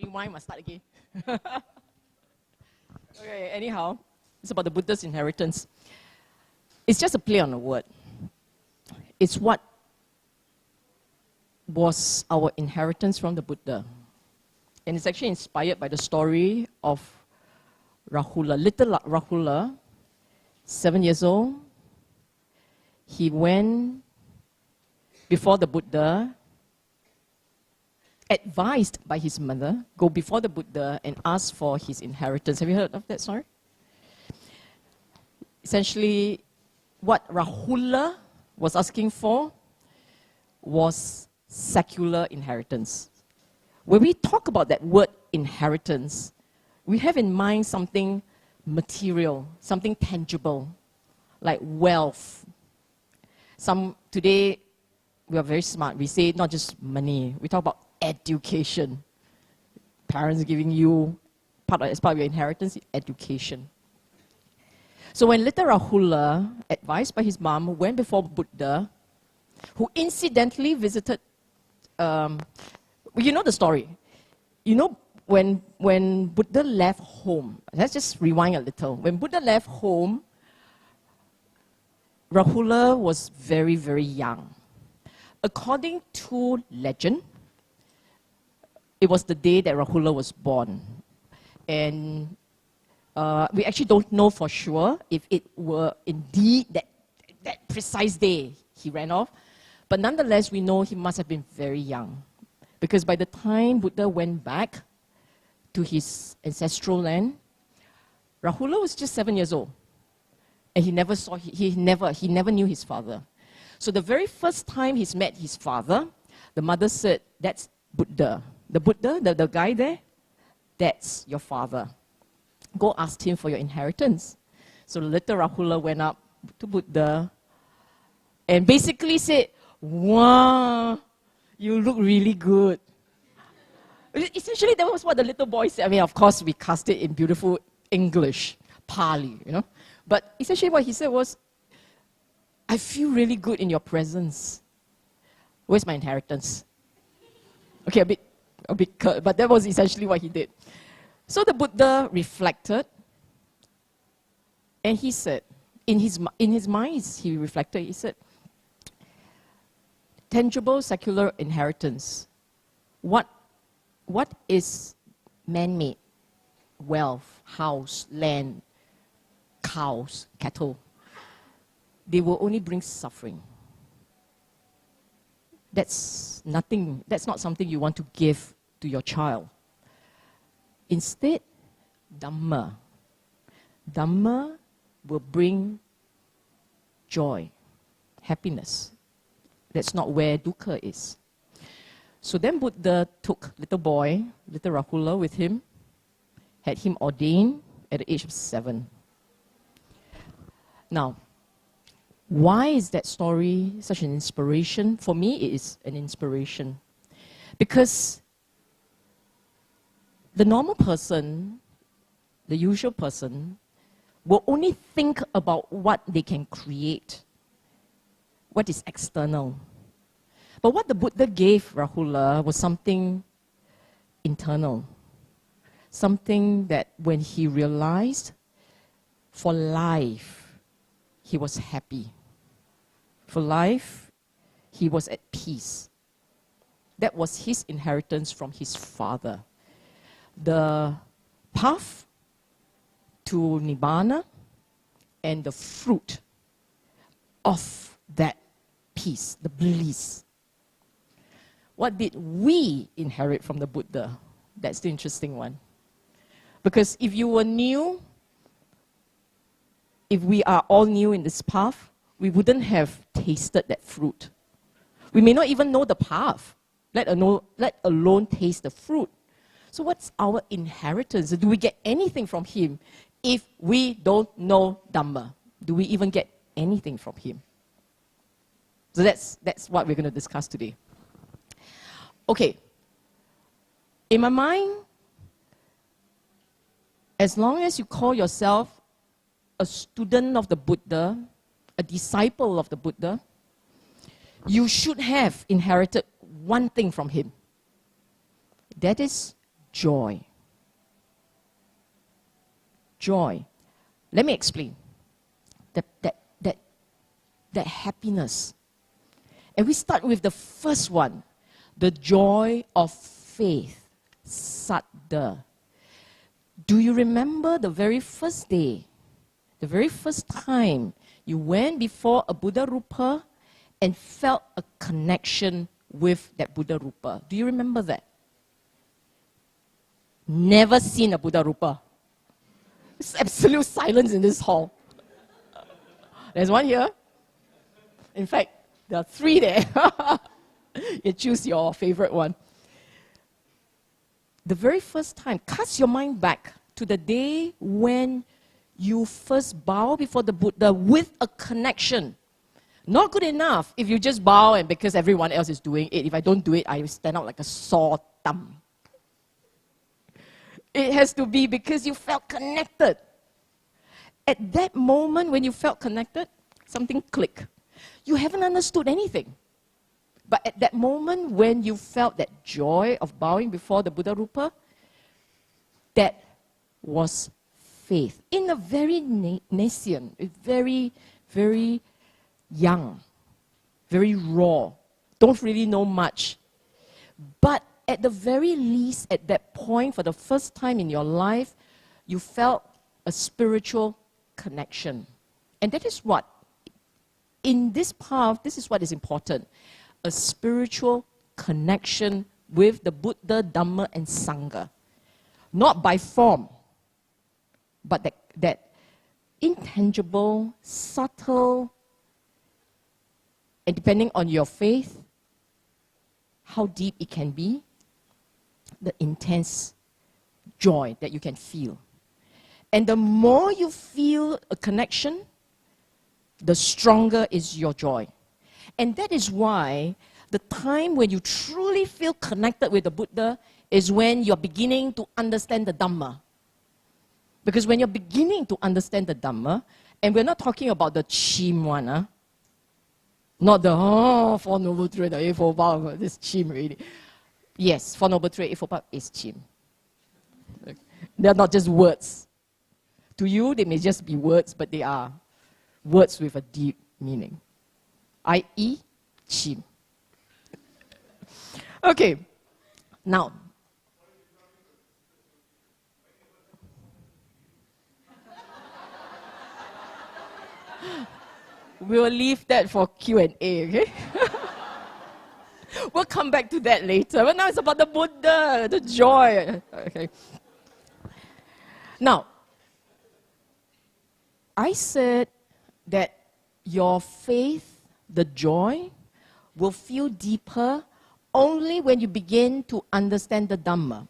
rewind, must start again. Okay, anyhow, it's about the Buddha's inheritance. It's just a play on a word. It's what was our inheritance from the Buddha. And it's actually inspired by the story of Rahula, little Rahula, 7 years old. He went before the Buddha, advised by his mother, go before the Buddha and ask for his inheritance. Have you heard of that story? Essentially, what Rahula was asking for was secular inheritance. When we talk about that word inheritance, we have in mind something material, something tangible, like wealth. Today, we are very smart. We say not just money. We talk about education. Parents giving you, as part of your inheritance, education. So when little Rahula, advised by his mom, went before Buddha, who incidentally visited, you know the story. You know, when Buddha left home, let's just rewind a little. When Buddha left home, Rahula was very, very young. According to legend, it was the day that Rahula was born. And we actually don't know for sure if it were indeed that precise day he ran off. But nonetheless, we know he must have been very young. Because by the time Buddha went back to his ancestral land, Rahula was just 7 years old. And he never knew his father. So the very first time he's met his father, the mother said, that's Buddha. The Buddha, the guy there, that's your father. Go ask him for your inheritance. So little Rahula went up to Buddha and basically said, wow, you look really good. Essentially, that was what the little boy said. I mean, of course, we cast it in beautiful English, Pali, you know. But essentially what he said was, I feel really good in your presence. Where's my inheritance? Okay, a bit curt, but that was essentially what he did. So the Buddha reflected, and he said, in his mind, he reflected, he said, tangible secular inheritance. What is man-made? Wealth, house, land, cows, cattle. They will only bring suffering. That's not something you want to give to your child. Instead, Dharma. Dharma will bring joy, happiness. That's not where Dukkha is. So then Buddha took little boy, little Rahula with him, had him ordained at the age of 7. Now, why is that story such an inspiration? For me, it is an inspiration. Because the normal person, the usual person, will only think about what they can create, what is external. But what the Buddha gave Rahula was something internal. Something that when he realized, for life, he was happy. For life, he was at peace. That was his inheritance from his father. The path to Nibbana and the fruit of that peace, the bliss. What did we inherit from the Buddha? That's the interesting one. Because if you were new, if we are all new in this path, we wouldn't have tasted that fruit. We may not even know the path, let alone taste the fruit. So what's our inheritance? Do we get anything from him if we don't know Dhamma? Do we even get anything from him? So that's what we're going to discuss today. Okay. In my mind, as long as you call yourself a student of the Buddha, a disciple of the Buddha, you should have inherited one thing from him. That is joy. Joy. Let me explain. That happiness. And we start with the first one, the joy of faith, saddha. Do you remember the very first day, the very first time you went before a Buddha Rupa and felt a connection with that Buddha Rupa? Do you remember that? Never seen a Buddha Rupa. It's absolute silence in this hall. There's one here. In fact, there are 3 there. You choose your favorite one. The very first time, cast your mind back to the day when you first bow before the Buddha with a connection. Not good enough if you just bow and because everyone else is doing it. If I don't do it, I stand out like a sore thumb. It has to be because you felt connected. At that moment when you felt connected, something clicked. You haven't understood anything. But at that moment when you felt that joy of bowing before the Buddha Rupa, that was faith. In a very nascent, very, very young, very raw, don't really know much. But at the very least, at that point, for the first time in your life, you felt a spiritual connection. And that is what, in this path, this is what is important. A spiritual connection with the Buddha, Dharma, and Sangha. Not by form, but that intangible, subtle, and depending on your faith, how deep it can be, the intense joy that you can feel. And the more you feel a connection, the stronger is your joy. And that is why the time when you truly feel connected with the Buddha is when you're beginning to understand the Dhamma. Because when you're beginning to understand the Dhamma, and we're not talking about the chim one, not the, Four Noble Truths, the Eightfold Path, this chim really. Yes, Four Noble Truths, Eightfold Path is chim. They're not just words. To you, they may just be words, but they are words with a deep meaning. I.e., chim. Okay, now. We'll leave that for Q&A, okay? We'll come back to that later. But now it's about the Buddha, the joy. Okay. Now, I said that your faith, the joy, will feel deeper only when you begin to understand the Dhamma.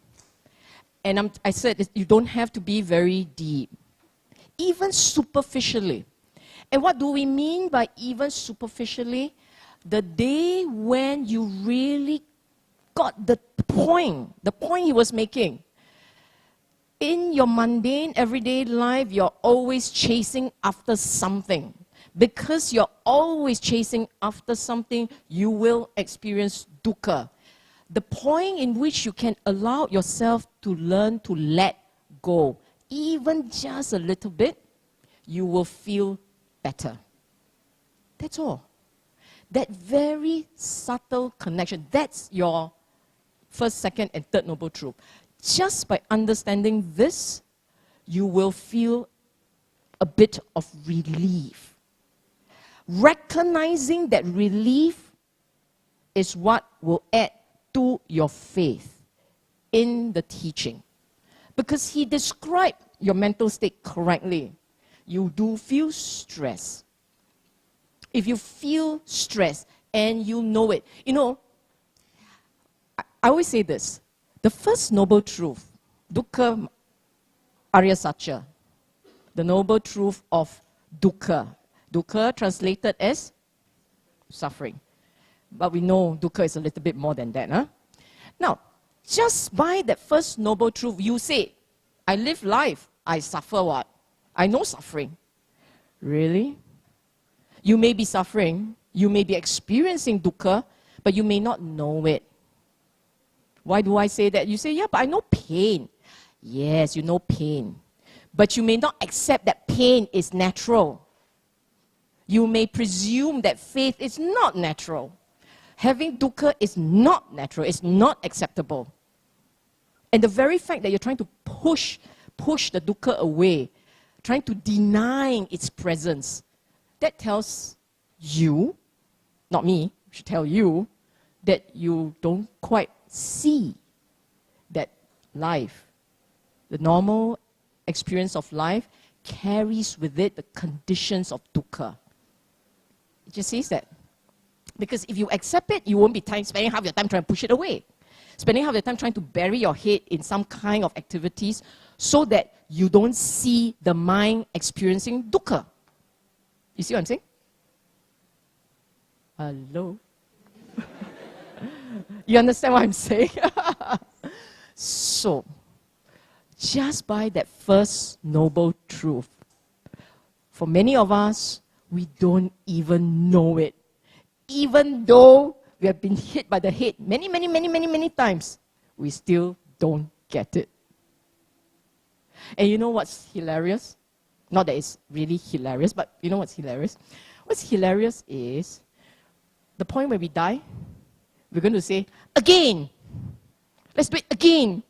And I said you don't have to be very deep, even superficially. And what do we mean by even superficially? The day when you really got the point he was making. In your mundane, everyday life, you're always chasing after something. Because you're always chasing after something, you will experience dukkha. The point in which you can allow yourself to learn to let go, even just a little bit, you will feel better. That's all. That very subtle connection, that's your first, second, and third noble truth. Just by understanding this, you will feel a bit of relief. Recognizing that relief is what will add to your faith in the teaching. Because he described your mental state correctly. You do feel stress. If you feel stress and you know it, you know, I always say this. The first noble truth, Dukkha Arya Satya, the noble truth of Dukkha. Dukkha translated as suffering. But we know Dukkha is a little bit more than that. Huh? Now, just by that first noble truth, you say, I live life, I suffer what? I know suffering. Really? You may be suffering, you may be experiencing Dukkha, but you may not know it. Why do I say that? You say, yeah, but I know pain. Yes, you know pain. But you may not accept that pain is natural. You may presume that faith is not natural. Having dukkha is not natural. It's not acceptable. And the very fact that you're trying to push the dukkha away, trying to deny its presence, that tells you, not me, should tell you, that you don't quite see that life, the normal experience of life, carries with it the conditions of dukkha. It just says that. Because if you accept it, you won't be spending half your time trying to push it away. Spending half your time trying to bury your head in some kind of activities so that you don't see the mind experiencing dukkha. You see what I'm saying? Hello? You understand what I'm saying? So, just by that first noble truth, for many of us, we don't even know it. Even though we have been hit by the head many times, we still don't get it. And you know what's hilarious? Not that it's really hilarious, but you know what's hilarious? What's hilarious is the point where we die, we're going to say, again! Let's do it again!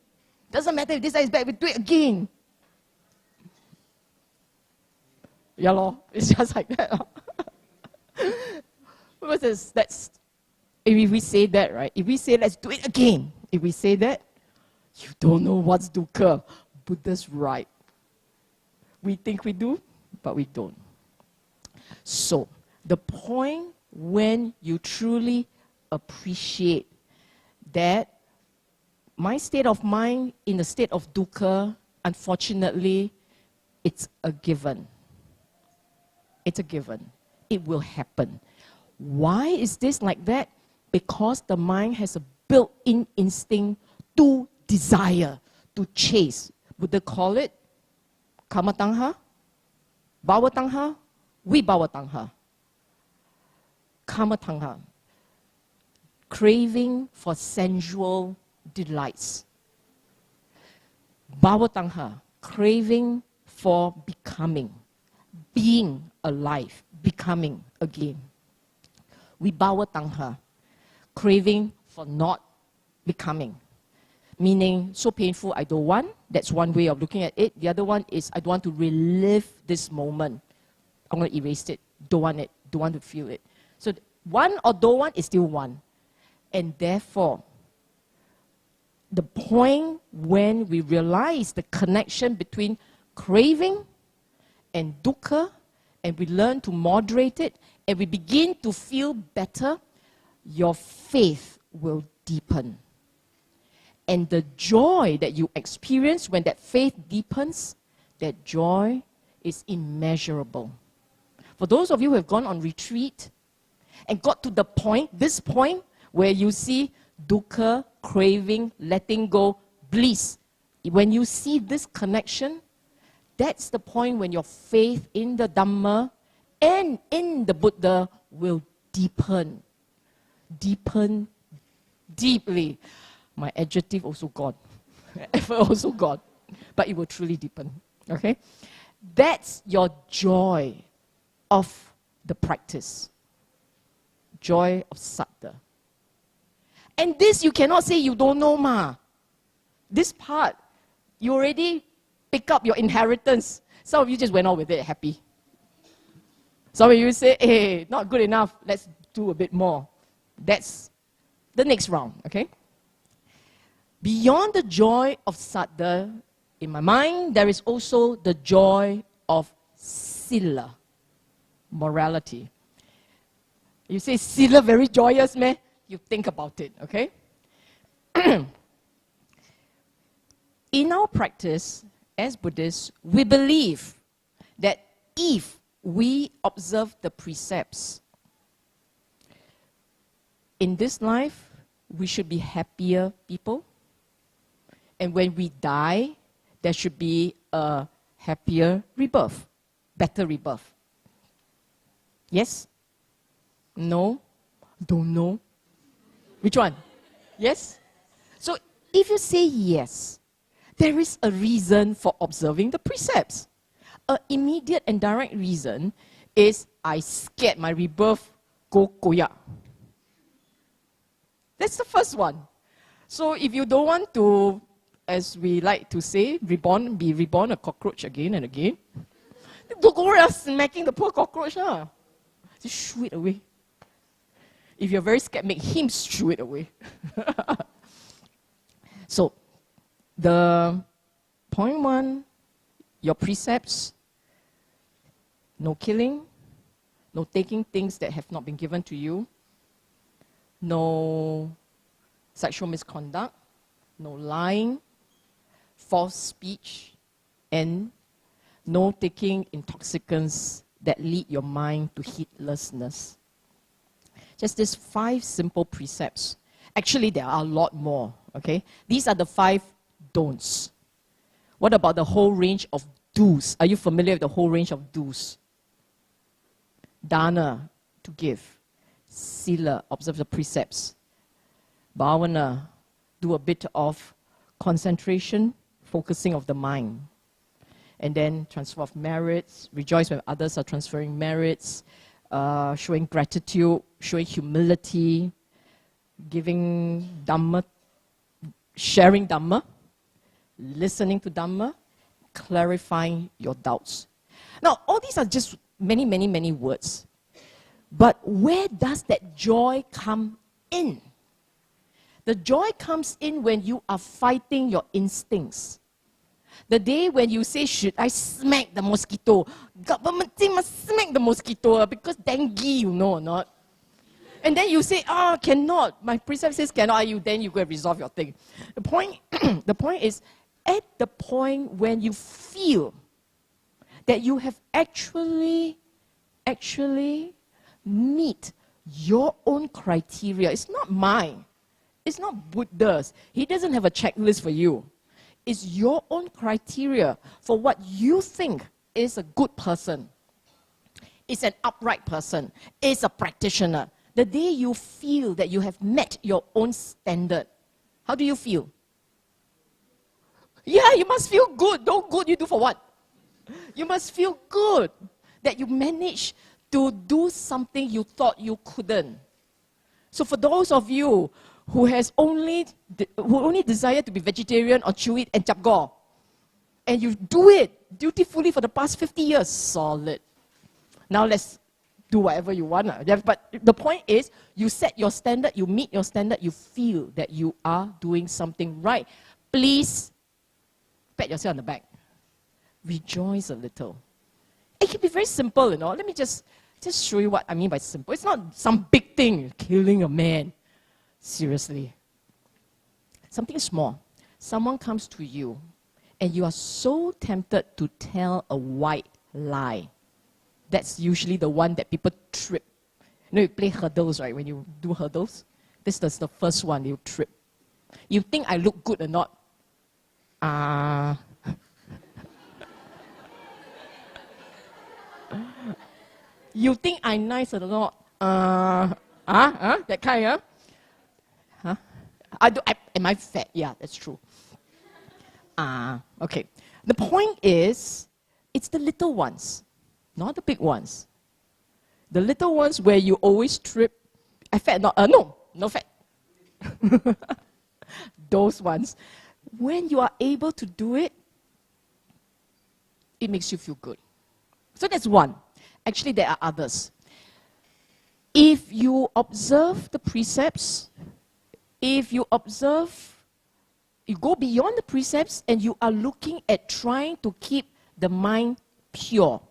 Doesn't matter if this is bad, we do it again! Yeah, lor. It's just like that. That's, if we say that, right? If we say, let's do it again. If we say that, you don't know what's dukkha. Buddha's right. We think we do, but we don't. So, the point when you truly appreciate that my state of mind in the state of dukkha, unfortunately, it's a given. It's a given. It will happen. Why is this like that? Because the mind has a built-in instinct to desire, to chase. Buddha call it kama tangha, bhava tangha, vibhava tangha. Kama tangha, craving for sensual delights. Bhava tangha, craving for becoming, being alive, becoming again. Vibhava tangha, craving for not becoming. Meaning, so painful, I don't want. That's one way of looking at it. The other one is, I don't want to relive this moment. I'm going to erase it. Don't want it. Don't want to feel it. So, one or don't want is still one. And therefore, the point when we realize the connection between craving and dukkha, and we learn to moderate it, and we begin to feel better, your faith will deepen. And the joy that you experience when that faith deepens, that joy is immeasurable. For those of you who have gone on retreat and got to the point, this point, where you see dukkha, craving, letting go, bliss, when you see this connection, that's the point when your faith in the Dhamma and in the Buddha will deepen. Deepen deeply. My adjective also gone. Effort also gone. But it will truly deepen. Okay? That's your joy of the practice. Joy of saddha. And this you cannot say you don't know, ma. This part, you already pick up your inheritance. Some of you just went on with it happy. Some of you say, hey, not good enough, let's do a bit more. That's the next round, okay? Beyond the joy of saddha, in my mind, there is also the joy of sila, morality. You say sila very joyous, man? You think about it, okay? In our practice, as Buddhists, we believe that if we observe the precepts, in this life, we should be happier people. And when we die, there should be a happier rebirth, better rebirth. Yes? No? Don't know? Which one? Yes? So If you say yes, there is a reason for observing the precepts. An immediate and direct reason is I scared my rebirth go koyak. That's the first one. So if you don't want to, as we like to say, be reborn a cockroach again and again, don't go around smacking the poor cockroach. Just shoo it away. If you're very scared, make him shoo it away. So, the point one, your precepts, no killing, no taking things that have not been given to you, no sexual misconduct, no lying, false speech, and no taking intoxicants that lead your mind to heedlessness. Just these 5 simple precepts. Actually, there are a lot more, okay? These are the 5 don'ts. What about the whole range of do's? Are you familiar with the whole range of do's? Dana, to give. Sila, observe the precepts. Bhavana, do a bit of concentration, focusing of the mind. And then transfer of merits, rejoice when others are transferring merits, showing gratitude, showing humility, giving Dhamma, sharing Dhamma, listening to Dhamma, clarifying your doubts. Now, all these are just many, many, many words. But where does that joy come in? The joy comes in when you are fighting your instincts. The day when you say, should I smack the mosquito? Government say must smack the mosquito because dengue, you know or not? And then you say, cannot. My precept says cannot. Then you go and resolve your thing. The point is, at the point when you feel that you have actually meet your own criteria. It's not mine. It's not Buddha's. He doesn't have a checklist for you. It's your own criteria for what you think is a good person, is an upright person, is a practitioner. The day you feel that you have met your own standard, how do you feel? Yeah, you must feel good. Don't good you do for what? You must feel good that you managed to do something you thought you couldn't. So for those of you who only desire to be vegetarian or chew it and chap go, and you do it dutifully for the past 50 years, solid. Now let's do whatever you want. But the point is, you set your standard, you meet your standard, you feel that you are doing something right. Please pat yourself on the back. Rejoice a little. It can be very simple, you know. Let me just show you what I mean by simple. It's not some big thing, killing a man. Seriously. Something small. Someone comes to you and you are so tempted to tell a white lie. That's usually the one that people trip. You know, you play hurdles, right? When you do hurdles, this is the first one you trip. You think I look good or not? You think I'm nice or not? That kind, huh? Am I fat? Yeah, that's true. Okay. The point is, it's the little ones, not the big ones. The little ones where you always trip. I fat? No fat. Those ones. When you are able to do it, it makes you feel good. So that's one. Actually, there are others. If you observe the precepts, if you go beyond the precepts and you are looking at trying to keep the mind pure,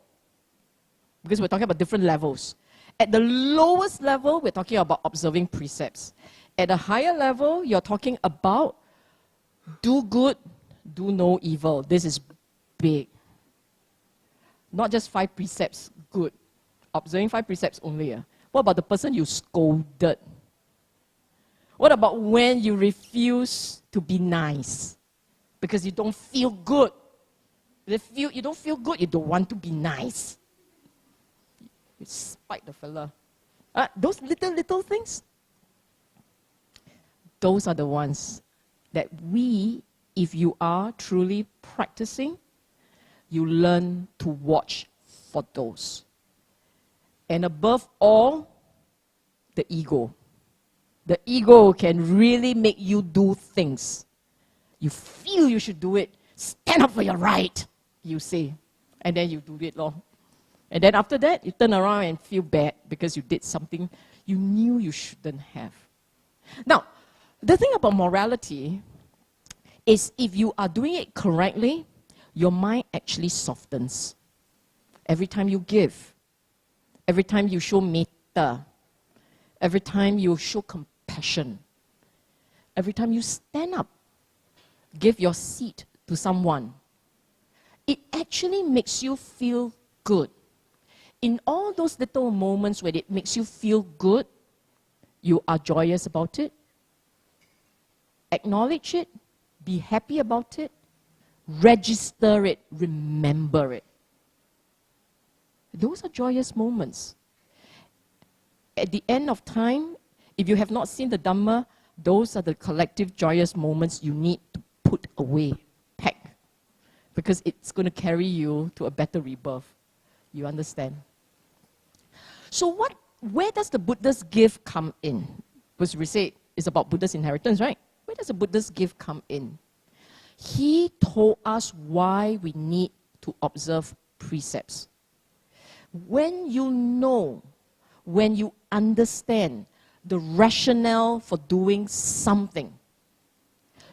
because we're talking about different levels. At the lowest level, we're talking about observing precepts. At a higher level, you're talking about do good, do no evil. This is big. Not just 5 precepts, good. Observing 5 precepts only. What about the person you scolded? What about when you refuse to be nice? Because you don't feel good. If you don't feel good, you don't want to be nice. You spite the fella. Those little things, those are the ones that if you are truly practicing, you learn to watch for those. And above all, the ego. The ego can really make you do things. You feel you should do it. Stand up for your right, you say. And then you do it, lor. And then after that, you turn around and feel bad because you did something you knew you shouldn't have. Now, the thing about morality is if you are doing it correctly, your mind actually softens. Every time you give, every time you show metta, every time you show compassion, every time you stand up, give your seat to someone, it actually makes you feel good. In all those little moments where it makes you feel good, you are joyous about it, acknowledge it, be happy about it, register it, remember it. Those are joyous moments. At the end of time, if you have not seen the Dharma, those are the collective joyous moments you need to put away, pack, because it's going to carry you to a better rebirth. You understand? So where does the Buddha's gift come in? Because we say it's about Buddhist inheritance, right? Where does the Buddha's gift come in? He told us why we need to observe precepts. When you know, when you understand the rationale for doing something,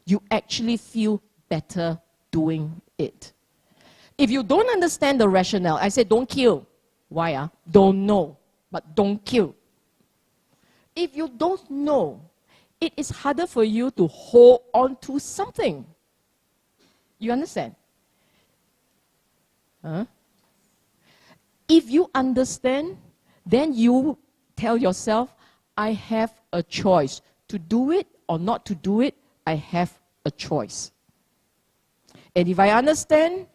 you actually feel better doing it. If you don't understand the rationale, I said don't kill. Why? Don't know, but don't kill. If you don't know, it is harder for you to hold on to something. You understand? Huh? If you understand, then you tell yourself, I have a choice. To do it or not to do it, I have a choice. And if I understand,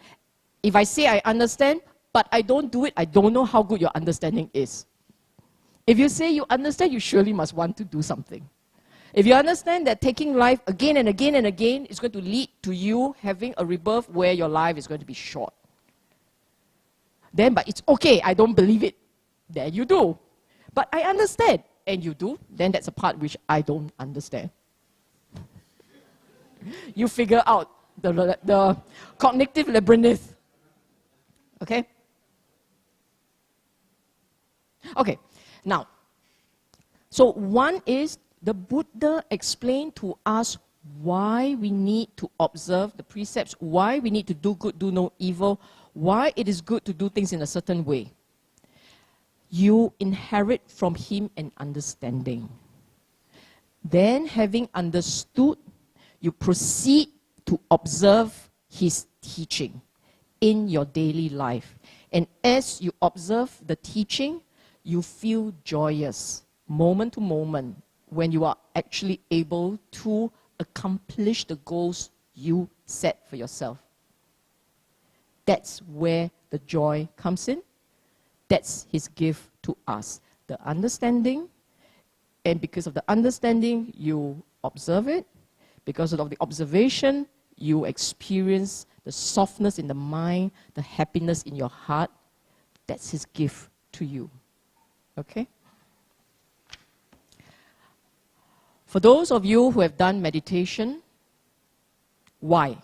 if I say I understand, but I don't do it, I don't know how good your understanding is. If you say you understand, you surely must want to do something. If you understand that taking life again and again and again is going to lead to you having a rebirth where your life is going to be short, then, but it's okay, I don't believe it, then you do. But I understand, and you do, then that's a part which I don't understand. You figure out the cognitive labyrinth. Okay? Okay, now, so one is the Buddha explained to us why we need to observe the precepts, why we need to do good, do no evil, why it is good to do things in a certain way. You inherit from him an understanding. Then, having understood, you proceed to observe his teaching in your daily life. And as you observe the teaching, you feel joyous, moment to moment, when you are actually able to accomplish the goals you set for yourself. That's where the joy comes in. That's his gift to us. The understanding, and because of the understanding, you observe it. Because of the observation, you experience the softness in the mind, the happiness in your heart. That's his gift to you. Okay? For those of you who have done meditation, why?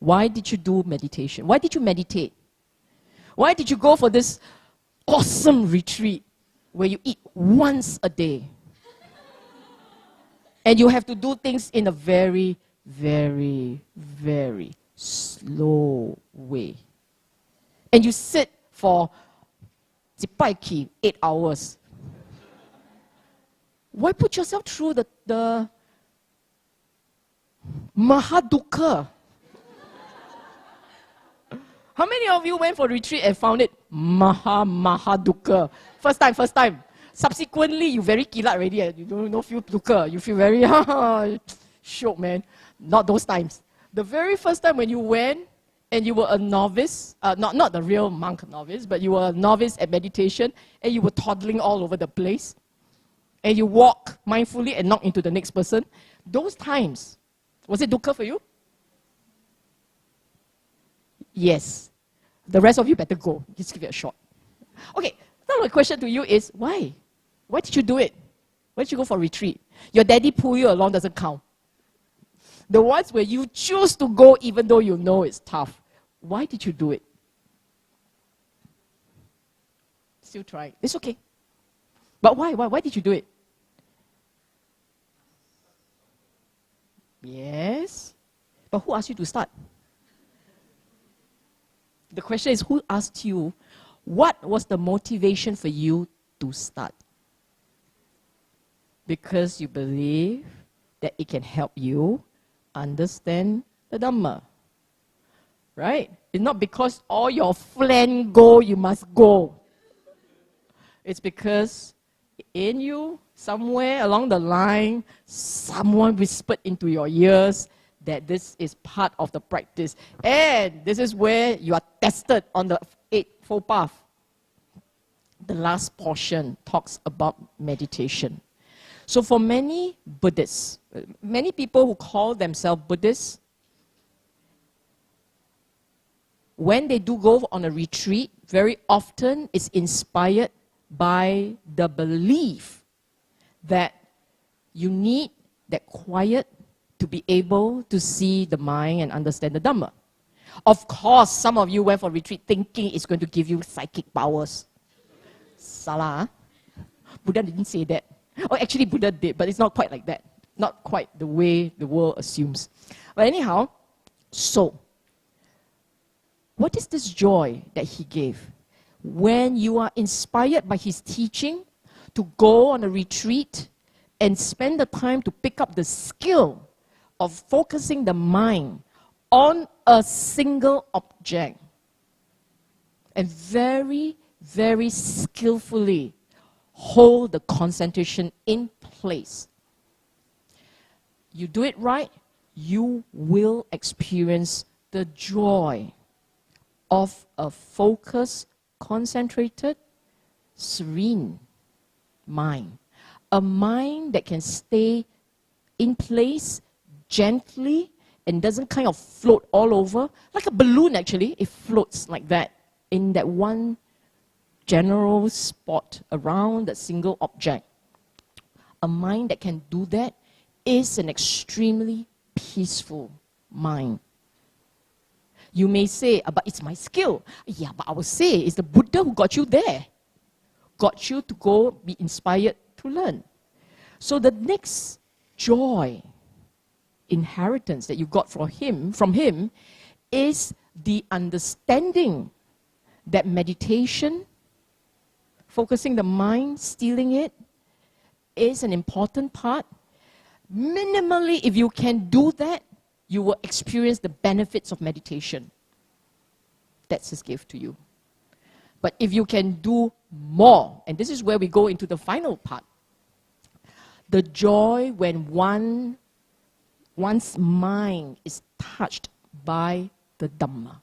Why did you do meditation? Why did you meditate? Why did you go for this awesome retreat where you eat once a day? And you have to do things in a very, very, very slow way. And you sit for 8 hours. Why put yourself through the Dukkha? How many of you went for retreat and found it Dukkha? First time. Subsequently, you very kilat already. You don't feel dukkha. You feel very shock, man. Not those times. The very first time when you went and you were a novice, not the real monk novice, but you were a novice at meditation, and you were toddling all over the place, and you walk mindfully and knock into the next person. Those times, Was it dukkha for you? Yes. The rest of you better go. Just give it a shot. Okay, now my question to you is, why? Why did you do it? Why did you go for retreat? Your daddy pull you along doesn't count. The ones where you choose to go even though you know it's tough. Why did you do it? Still try. It's okay. But why? Why did you do it? Yes. But who asked you to start? The question is, who asked you? What was the motivation for you to start? Because you believe that it can help you understand the Dhamma. Right? It's not because all your friends go, you must go. It's because in you, somewhere along the line, someone whispered into your ears that this is part of the practice. And this is where you are tested on the Eightfold Path. The last portion talks about meditation. So for many Buddhists, many people who call themselves Buddhists, when they do go on a retreat, very often it's inspired by the belief that you need that quiet to be able to see the mind and understand the Dhamma. Of course, some of you went for retreat thinking it's going to give you psychic powers. Salah. Buddha didn't say that. Oh, actually Buddha did, but it's not quite like that. Not quite the way the world assumes. But anyhow, so, what is this joy that he gave? When you are inspired by his teaching to go on a retreat and spend the time to pick up the skill of focusing the mind on a single object and very, very skillfully hold the concentration in place. You do it right, you will experience the joy of a focused, concentrated, serene mind. A mind that can stay in place gently and doesn't kind of float all over. Like a balloon actually, it floats like that in that one general spot around that single object. A mind that can do that is an extremely peaceful mind. You may say, but it's my skill. Yeah, but I will say, it's the Buddha who got you there. Got you to go be inspired to learn. So the next joy, inheritance that you got from him is the understanding that meditation, focusing the mind, stealing it, is an important part. Minimally, if you can do that, you will experience the benefits of meditation. That's his gift to you. But if you can do more, and this is where we go into the final part, the joy when one's mind is touched by the Dhamma.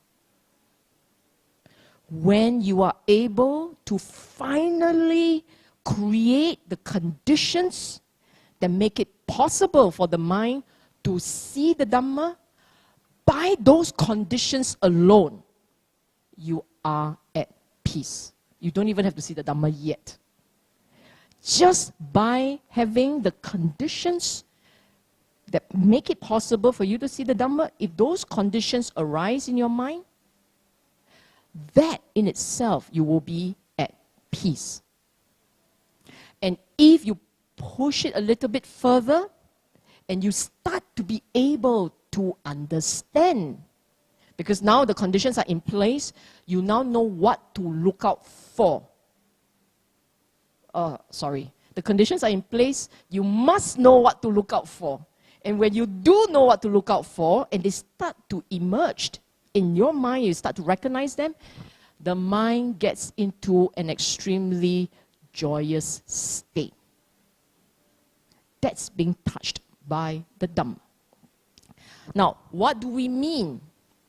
When you are able to finally create the conditions that make it possible for the mind to see the Dhamma, by those conditions alone, you are at peace. You don't even have to see the Dhamma yet. Just by having the conditions that make it possible for you to see the Dhamma, if those conditions arise in your mind, that in itself, you will be at peace. And if you push it a little bit further, and you start to be able to understand, because now the conditions are in place, you now know what to look out for. The conditions are in place, you must know what to look out for. And when you do know what to look out for, and they start to emerge in your mind, you start to recognize them, the mind gets into an extremely joyous state. That's being touched by the Dhamma. Now, what do we mean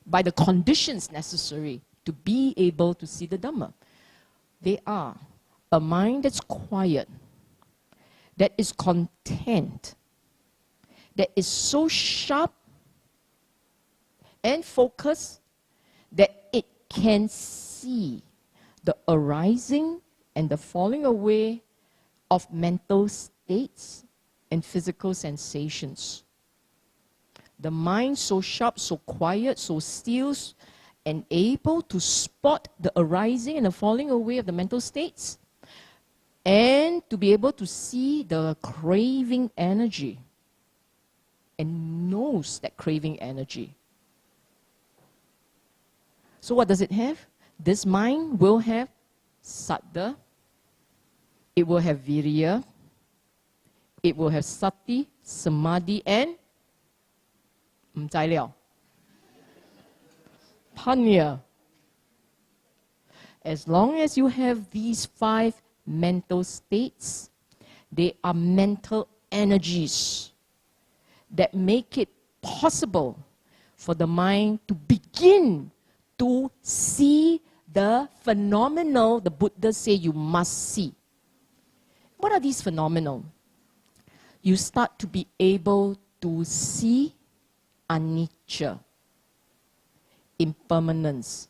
by the conditions necessary to be able to see the Dhamma? They are a mind that's quiet, that is content, that is so sharp and focus that it can see the arising and the falling away of mental states and physical sensations. The mind so sharp, so quiet, so still, and able to spot the arising and the falling away of the mental states, and to be able to see the craving energy, and knows that craving energy. So what does it have? This mind will have saddha, it will have virya, it will have sati, samadhi, and panya. As long as you have these 5 mental states, they are mental energies that make it possible for the mind to begin to see the phenomenal the Buddha say you must see. What are these phenomena? You start to be able to see anicca, impermanence.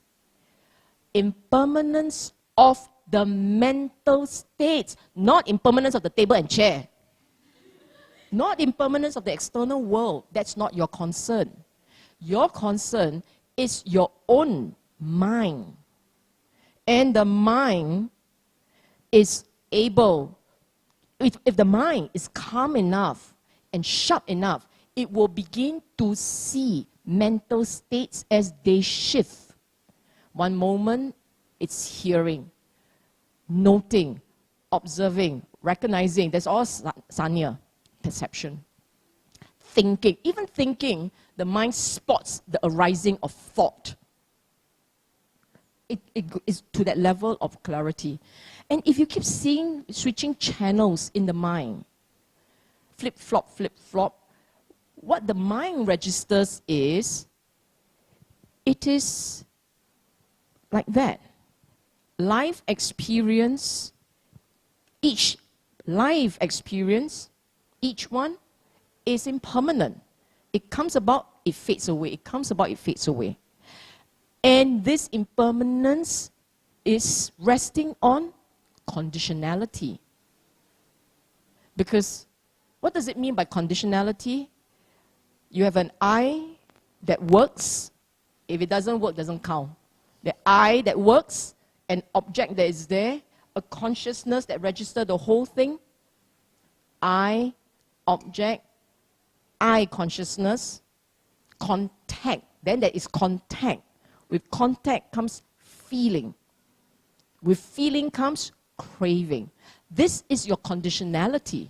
Impermanence of the mental states, not impermanence of the table and chair. Not impermanence of the external world. That's not your concern. Your concern is your own mind. And the mind is able, if the mind is calm enough and sharp enough, it will begin to see mental states as they shift. One moment, it's hearing, noting, observing, recognizing. That's all sanya, perception. Thinking. Even thinking, the mind spots the arising of thought. It is to that level of clarity. And if you keep seeing, switching channels in the mind, flip-flop, flip-flop, what the mind registers is, it is like that. Life experience, each life experience, each one is impermanent. It comes about, it fades away. It comes about, it fades away. And this impermanence is resting on conditionality. Because what does it mean by conditionality? You have an eye that works. If it doesn't work, it doesn't count. The eye that works, an object that is there, a consciousness that registers the whole thing. Eye, object, eye consciousness, contact. Then there is contact. With contact comes feeling. With feeling comes craving. This is your conditionality.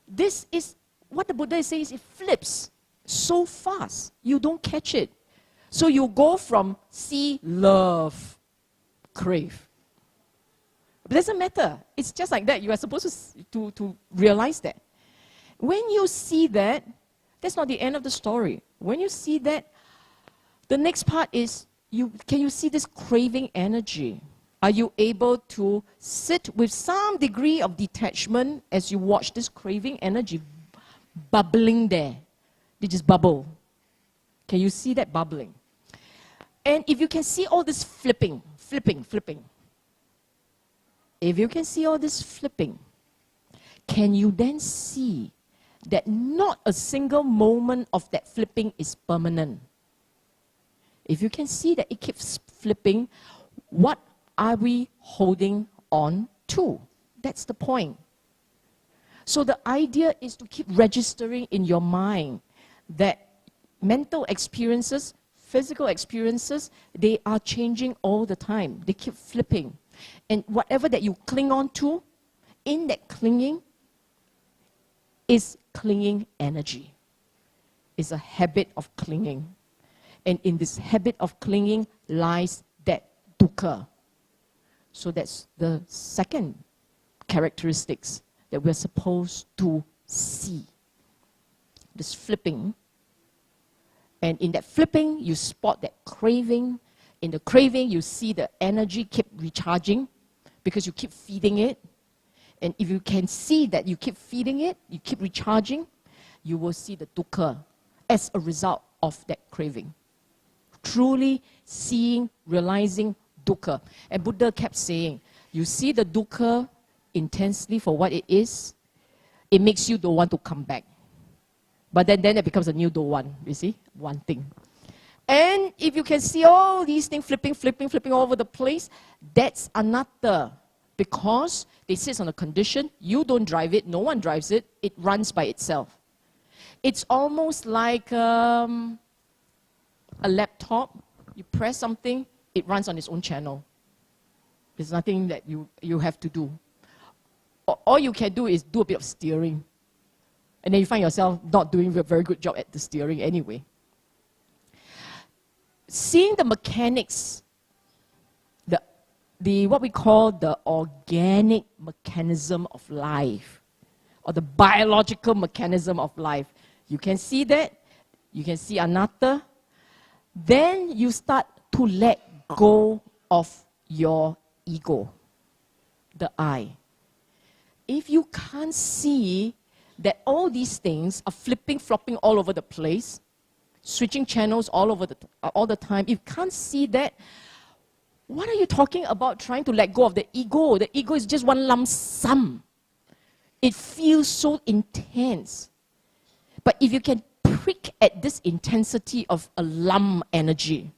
This is what the Buddha says, it flips so fast, you don't catch it. So you go from see, love, crave. It doesn't matter. It's just like that. You are supposed to realize that. When you see that, that's not the end of the story. When you see that, the next part is, can you see this craving energy? Are you able to sit with some degree of detachment as you watch this craving energy bubbling there? They just bubble. Can you see that bubbling? And if you can see all this flipping, if you can see all this flipping, can you then see that not a single moment of that flipping is permanent? If you can see that it keeps flipping, what are we holding on to? That's the point. So the idea is to keep registering in your mind that mental experiences, physical experiences, they are changing all the time. They keep flipping. And whatever that you cling on to, in that clinging, is clinging energy. It's a habit of clinging. And in this habit of clinging lies that dukkha. So that's the second characteristics that we're supposed to see. This flipping. And in that flipping, you spot that craving. In the craving, you see the energy keep recharging because you keep feeding it. And if you can see that you keep feeding it, you keep recharging, you will see the dukkha as a result of that craving. truly seeing, realizing dukkha. And Buddha kept saying, you see the dukkha intensely for what it is, it makes you don't want to come back. But then it becomes a new don't want, you see, one thing. And if you can see all these things flipping all over the place, that's anatta. Because they sit on a condition, you don't drive it, no one drives it, it runs by itself. It's almost like a laptop. You press something, it runs on its own channel. There's nothing that you have to do. All you can do is do a bit of steering. And then you find yourself not doing a very good job at the steering anyway. Seeing the mechanics, the what we call the organic mechanism of life, or the biological mechanism of life, you can see that, you can see anatta, then you start to let go of your ego, the I. If you can't see that all these things are flipping, flopping all over the place, switching channels all the time, if you can't see that, what are you talking about trying to let go of the ego? The ego is just one lump sum. It feels so intense. But if you can prick at this intensity of a lump energy,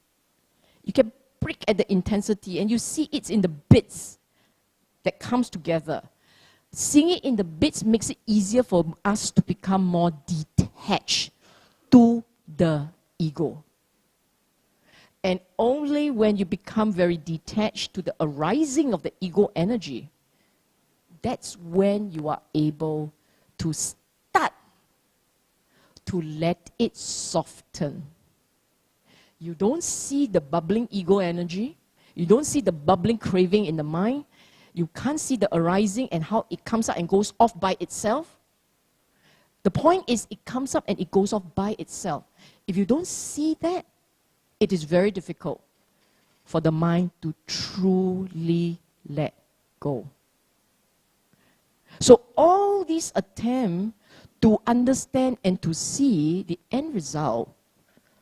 you can prick at the intensity and you see it's in the bits that comes together. Seeing it in the bits makes it easier for us to become more detached to the ego. And only when you become very detached to the arising of the ego energy, that's when you are able to start to let it soften. You don't see the bubbling ego energy. You don't see the bubbling craving in the mind. You can't see the arising and how it comes up and goes off by itself. The point is, it comes up and it goes off by itself. If you don't see that, it is very difficult for the mind to truly let go. So all these attempts to understand and to see the end result,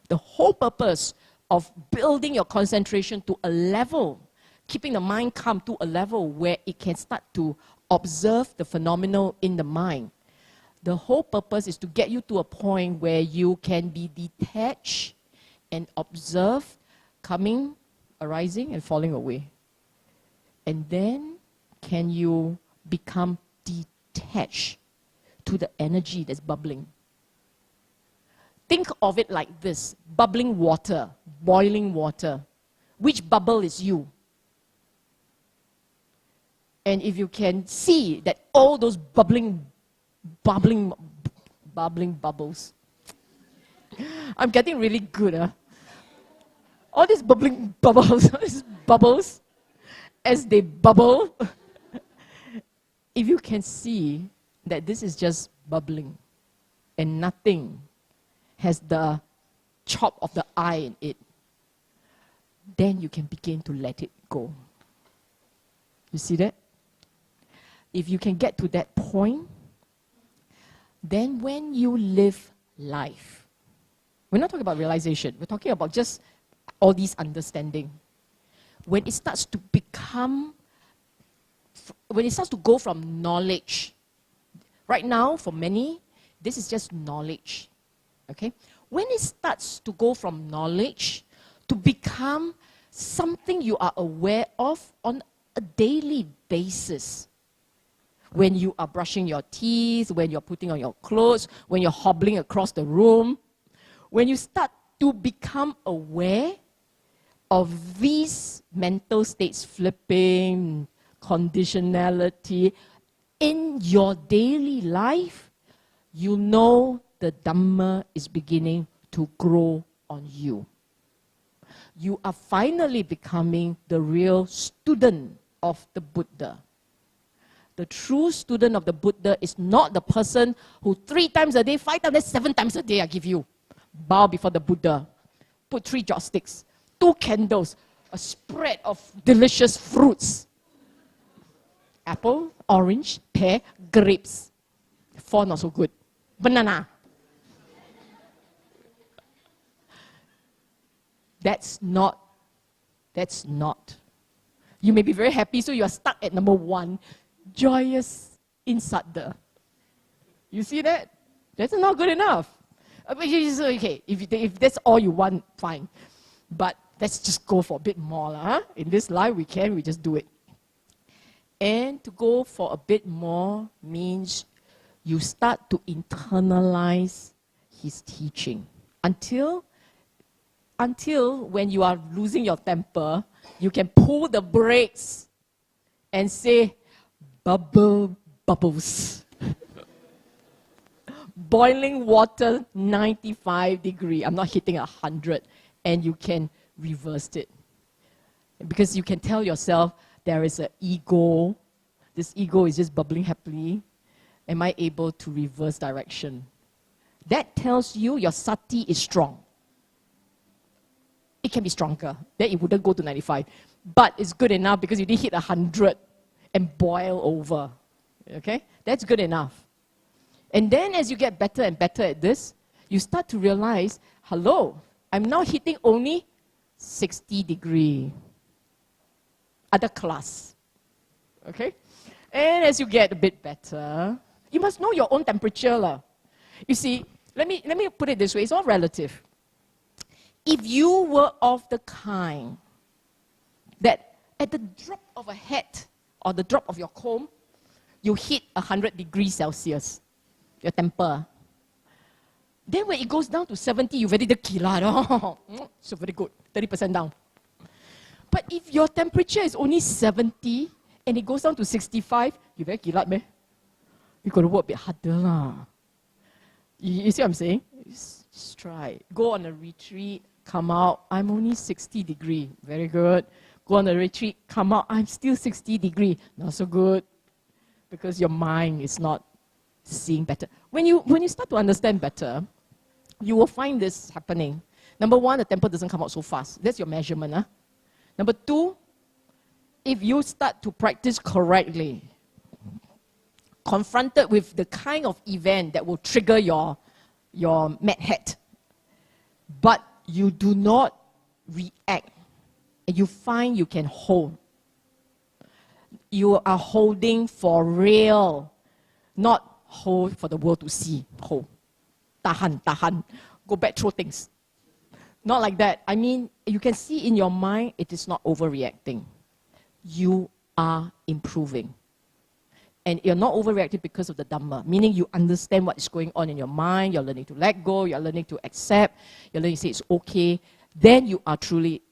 the whole purpose of building your concentration to a level, keeping the mind calm to a level where it can start to observe the phenomenon in the mind. The whole purpose is to get you to a point where you can be detached and observe coming, arising, and falling away. And then can you become detached to the energy that's bubbling. Think of it like this: bubbling water, boiling water. Which bubble is you? And if you can see that all those bubbling bubbles, I'm getting really good. All these bubbling bubbles, all these bubbles, as they bubble, if you can see that this is just bubbling and nothing has the chop of the I in it, then you can begin to let it go. You see that? If you can get to that point, then when you live life, we're not talking about realization, we're talking about just all these understanding. When it starts to become, when it starts to go from knowledge, right now for many, this is just knowledge, okay? When it starts to go from knowledge to become something you are aware of on a daily basis, when you are brushing your teeth, when you're putting on your clothes, when you're hobbling across the room, when you start to become aware of these mental states flipping, conditionality in your daily life, you know the Dharma is beginning to grow on you. You are finally becoming the real student of the Buddha. The true student of the Buddha is not the person who 3 times a day, 5 times a day, 7 times a day I give you. Bow before the Buddha. Put 3 joss-sticks, 2 candles, a spread of delicious fruits. Apple, orange, pear, grapes. 4 not so good. Banana. That's not. You may be very happy, so you are stuck at number 1, joyous in Saddha. You see that? That's not good enough. Okay, if that's all you want, fine. But let's just go for a bit more. Huh? In this life, we just do it. And to go for a bit more means you start to internalize his teaching. Until when you are losing your temper, you can pull the brakes and say, bubbles. Boiling water, 95 degrees. I'm not hitting 100. And you can reverse it. Because you can tell yourself, there is an ego. This ego is just bubbling happily. Am I able to reverse direction? That tells you your sati is strong. It can be stronger. Then it wouldn't go to 95. But it's good enough because you didn't hit 100 and boil over. Okay? That's good enough. And then as you get better and better at this, you start to realize, hello, I'm now hitting only 60 degrees. Other class. Okay? And as you get a bit better, you must know your own temperature. You see, let me put it this way, it's all relative. If you were of the kind that at the drop of a hat or the drop of your comb, you hit 100 degrees Celsius, your temper. Then when it goes down to 70, you're very gila. So very good, 30% down. But if your temperature is only 70 and it goes down to 65, you're very gila, man. You got to work a bit harder. You see what I'm saying? Just try. Go on a retreat, come out, I'm only 60 degrees. Very good. Go on a retreat, come out, I'm still 60 degrees. Not so good. Because your mind is not seeing better. When you start to understand better, you will find this happening. Number 1, the temper doesn't come out so fast. That's your measurement. Huh? Number 2, if you start to practice correctly, confronted with the kind of event that will trigger your mad hat, but you do not react, and you find you can hold. You are holding for real, not hold for the world to see. Hold. Tahan. Go back, throw things. Not like that. I mean, you can see in your mind, it is not overreacting. You are improving. And you're not overreacting because of the Dhamma, meaning you understand what is going on in your mind, you're learning to let go, you're learning to accept, you're learning to say it's okay. Then you are truly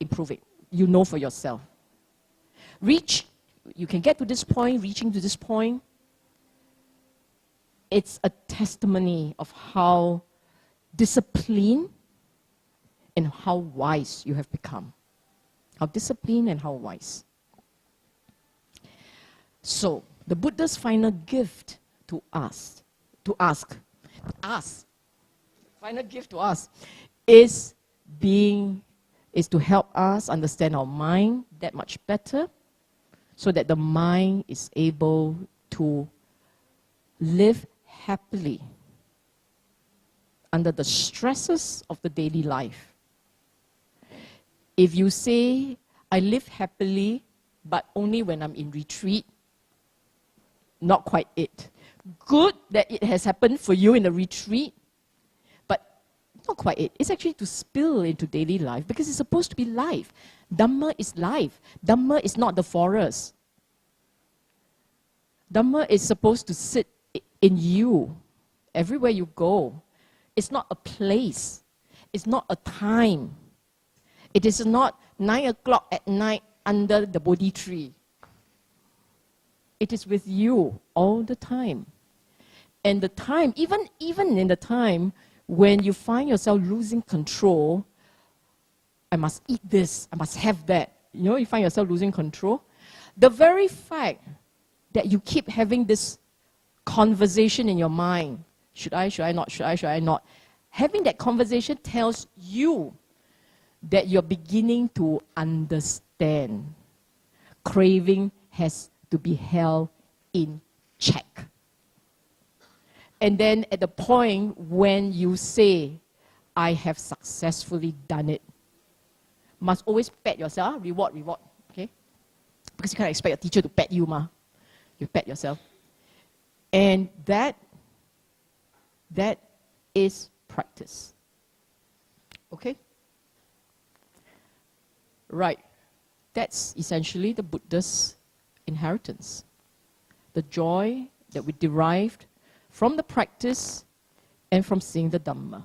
improving. You know for yourself. You can get to this point, reaching to this point. It's a testimony of how disciplined and how wise you have become. How disciplined and how wise. So, the Buddha's final gift to us, final gift to us, is to help us understand our mind that much better, so that the mind is able to live happily under the stresses of the daily life. If you say, I live happily, but only when I'm in retreat, not quite it. Good that it has happened for you in a retreat, but not quite it. It's actually to spill into daily life, because it's supposed to be life. Dhamma is life. Dhamma is not the forest. Dhamma is supposed to sit in you, everywhere you go. It's not a place. It's not a time. It is not 9 o'clock at night under the Bodhi tree. It is with you all the time. And the time, even in the time when you find yourself losing control, I must eat this, I must have that. You know, you find yourself losing control. The very fact that you keep having this conversation in your mind, should I not? Having that conversation tells you that you're beginning to understand. Craving has to be held in check. And then at the point when you say, I have successfully done it, Must always pat yourself, reward, okay? Because you can't expect a teacher to pat you, ma. You pat yourself. And that is practice. Okay? Right. That's essentially the Buddha's inheritance. The joy that we derived from the practice and from seeing the Dhamma.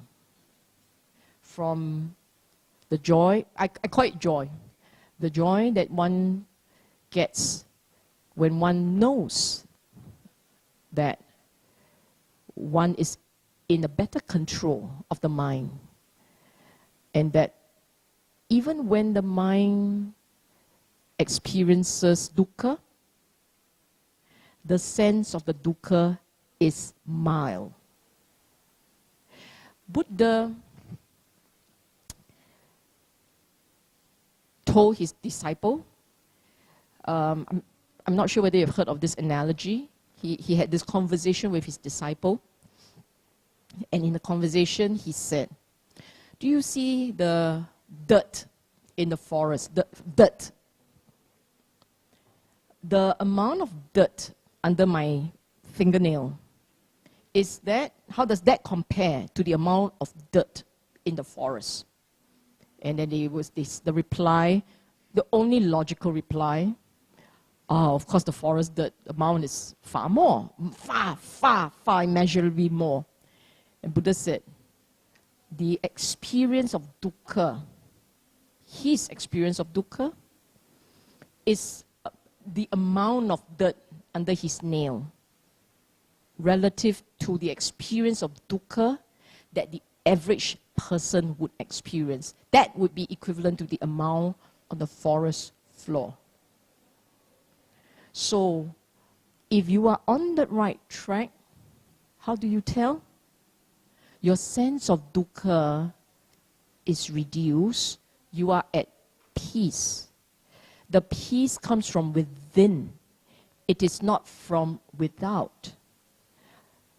From the joy, I call it joy. The joy that one gets when one knows that one is in a better control of the mind. And that even when the mind experiences dukkha, the sense of the dukkha is mild. Buddha told his disciple, I'm not sure whether you've heard of this analogy. He had this conversation with his disciple, and in the conversation he said, do you see the dirt in the forest? The dirt. The amount of dirt under my fingernail, how does that compare to the amount of dirt in the forest? And then there was the reply, the only logical reply, of course the forest dirt amount is far more, far immeasurably more. And Buddha said, the experience of dukkha, his experience of dukkha, is the amount of dirt under his nail relative to the experience of dukkha that the average person would experience. That would be equivalent to the amount on the forest floor. So, if you are on the right track, how do you tell? Your sense of dukkha is reduced. You are at peace. The peace comes from within. It is not from without.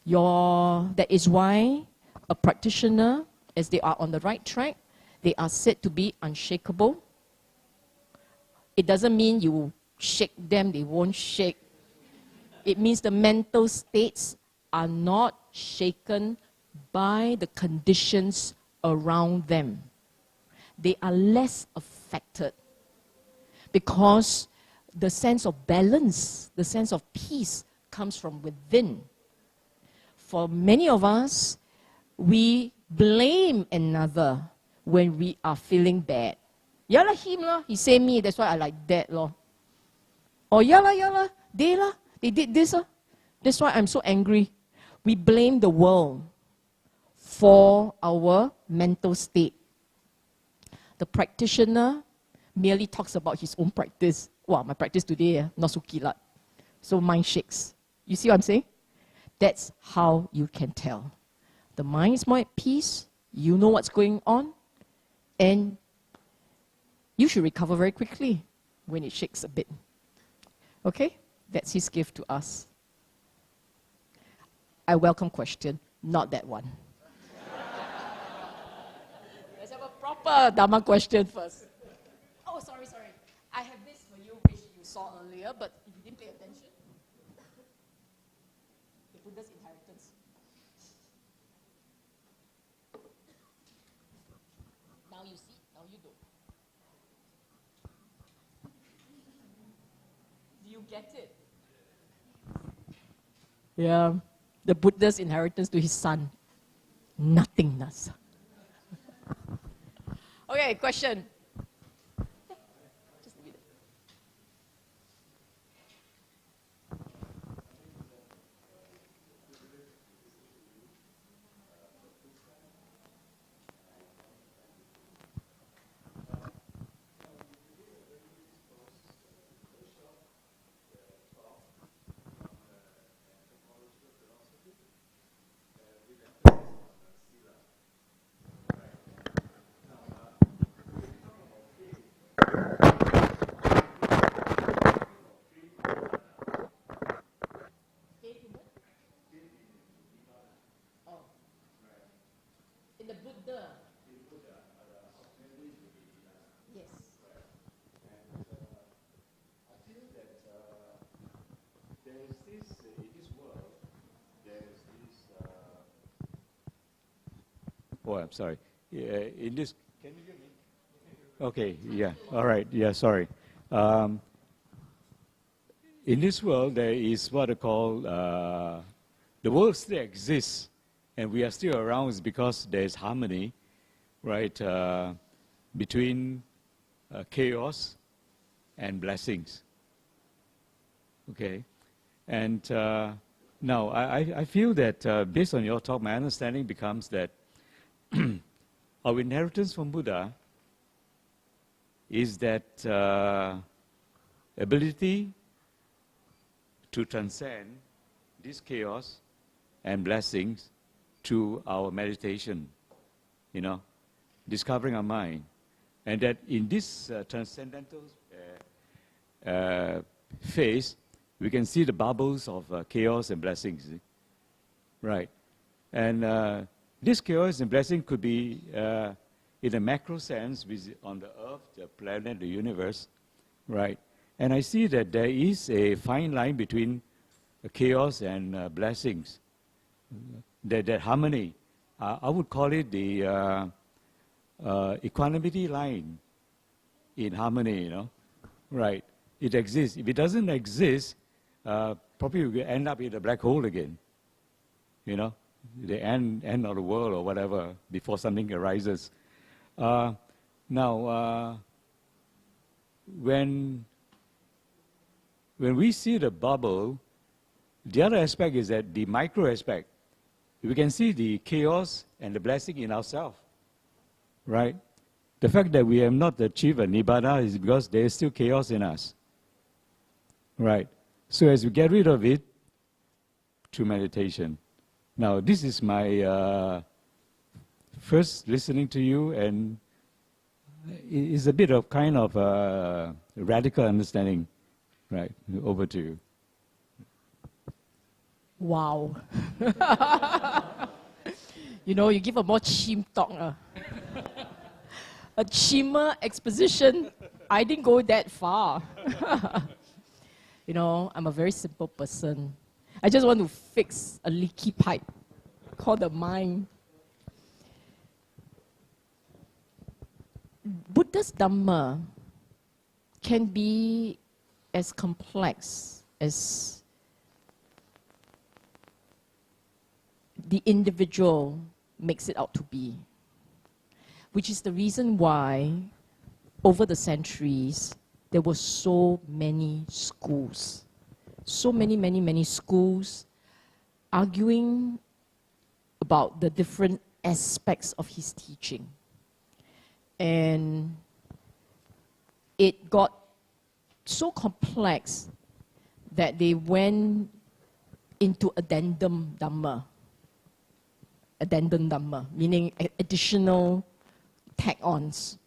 That is why a practitioner, as they are on the right track, they are said to be unshakable. It doesn't mean you shake them, they won't shake. It means the mental states are not shaken by the conditions around them. They are less affected because the sense of balance, the sense of peace comes from within. For many of us, we blame another when we are feeling bad. Ya lah, him lah, he say me, that's why I like that lor. Or ya lah, they did this lah. That's why I'm so angry. We blame the world for our mental state. The practitioner merely talks about his own practice. Wow, my practice today, not so kilat. So mind shakes. You see what I'm saying? That's how you can tell. The mind is more at peace, you know what's going on, and you should recover very quickly when it shakes a bit. Okay? That's his gift to us. I welcome question, not that one. Let's have a proper Dharma question first. Oh, sorry. I have this for you, which you saw earlier, but if you didn't pay attention, the Buddha's Inheritance. Now you see, now you don't. Do you get it? Yeah. The Buddha's inheritance to his son. Nothingness. Okay, question. Just leave it. In the Buddha. Yes. there's this, in this world, there's this, oh, I'm sorry. In this, can you hear me? Okay, yeah, all right, yeah, sorry. In this world, there is what I call, the world still exists, and we are still around is because there's harmony, right, between chaos and blessings. Okay, and now I feel that based on your talk, my understanding becomes that our inheritance from Buddha is that ability to transcend this chaos and blessings through our meditation, you know, discovering our mind. And that in this transcendental phase, we can see the bubbles of chaos and blessings. Right. And this chaos and blessing could be, in a macro sense, on the earth, the planet, the universe, right? And I see that there is a fine line between chaos and blessings, that harmony. I would call it the equanimity line in harmony, you know, right? It exists. If it doesn't exist, probably we will end up in a black hole again, you know, the end of the world or whatever before something arises. Now, when we see the bubble, the other aspect is that the micro aspect, we can see the chaos and the blessing in ourselves, right? The fact that we have not achieved a nibbana is because there is still chaos in us, right? So as we get rid of it through meditation. Now, this is my first listening to you, and it's a bit of kind of radical understanding. Right, over to you. Wow. You know, you give a more chim talk. A chimmer exposition. I didn't go that far. You know, I'm a very simple person. I just want to fix a leaky pipe called the mind. Buddha's Dharma can be as complex as the individual makes it out to be, which is the reason why over the centuries there were so many schools, so many schools arguing about the different aspects of his teaching. And it got so complex that they went into addendum Dhamma, meaning additional tag-ons.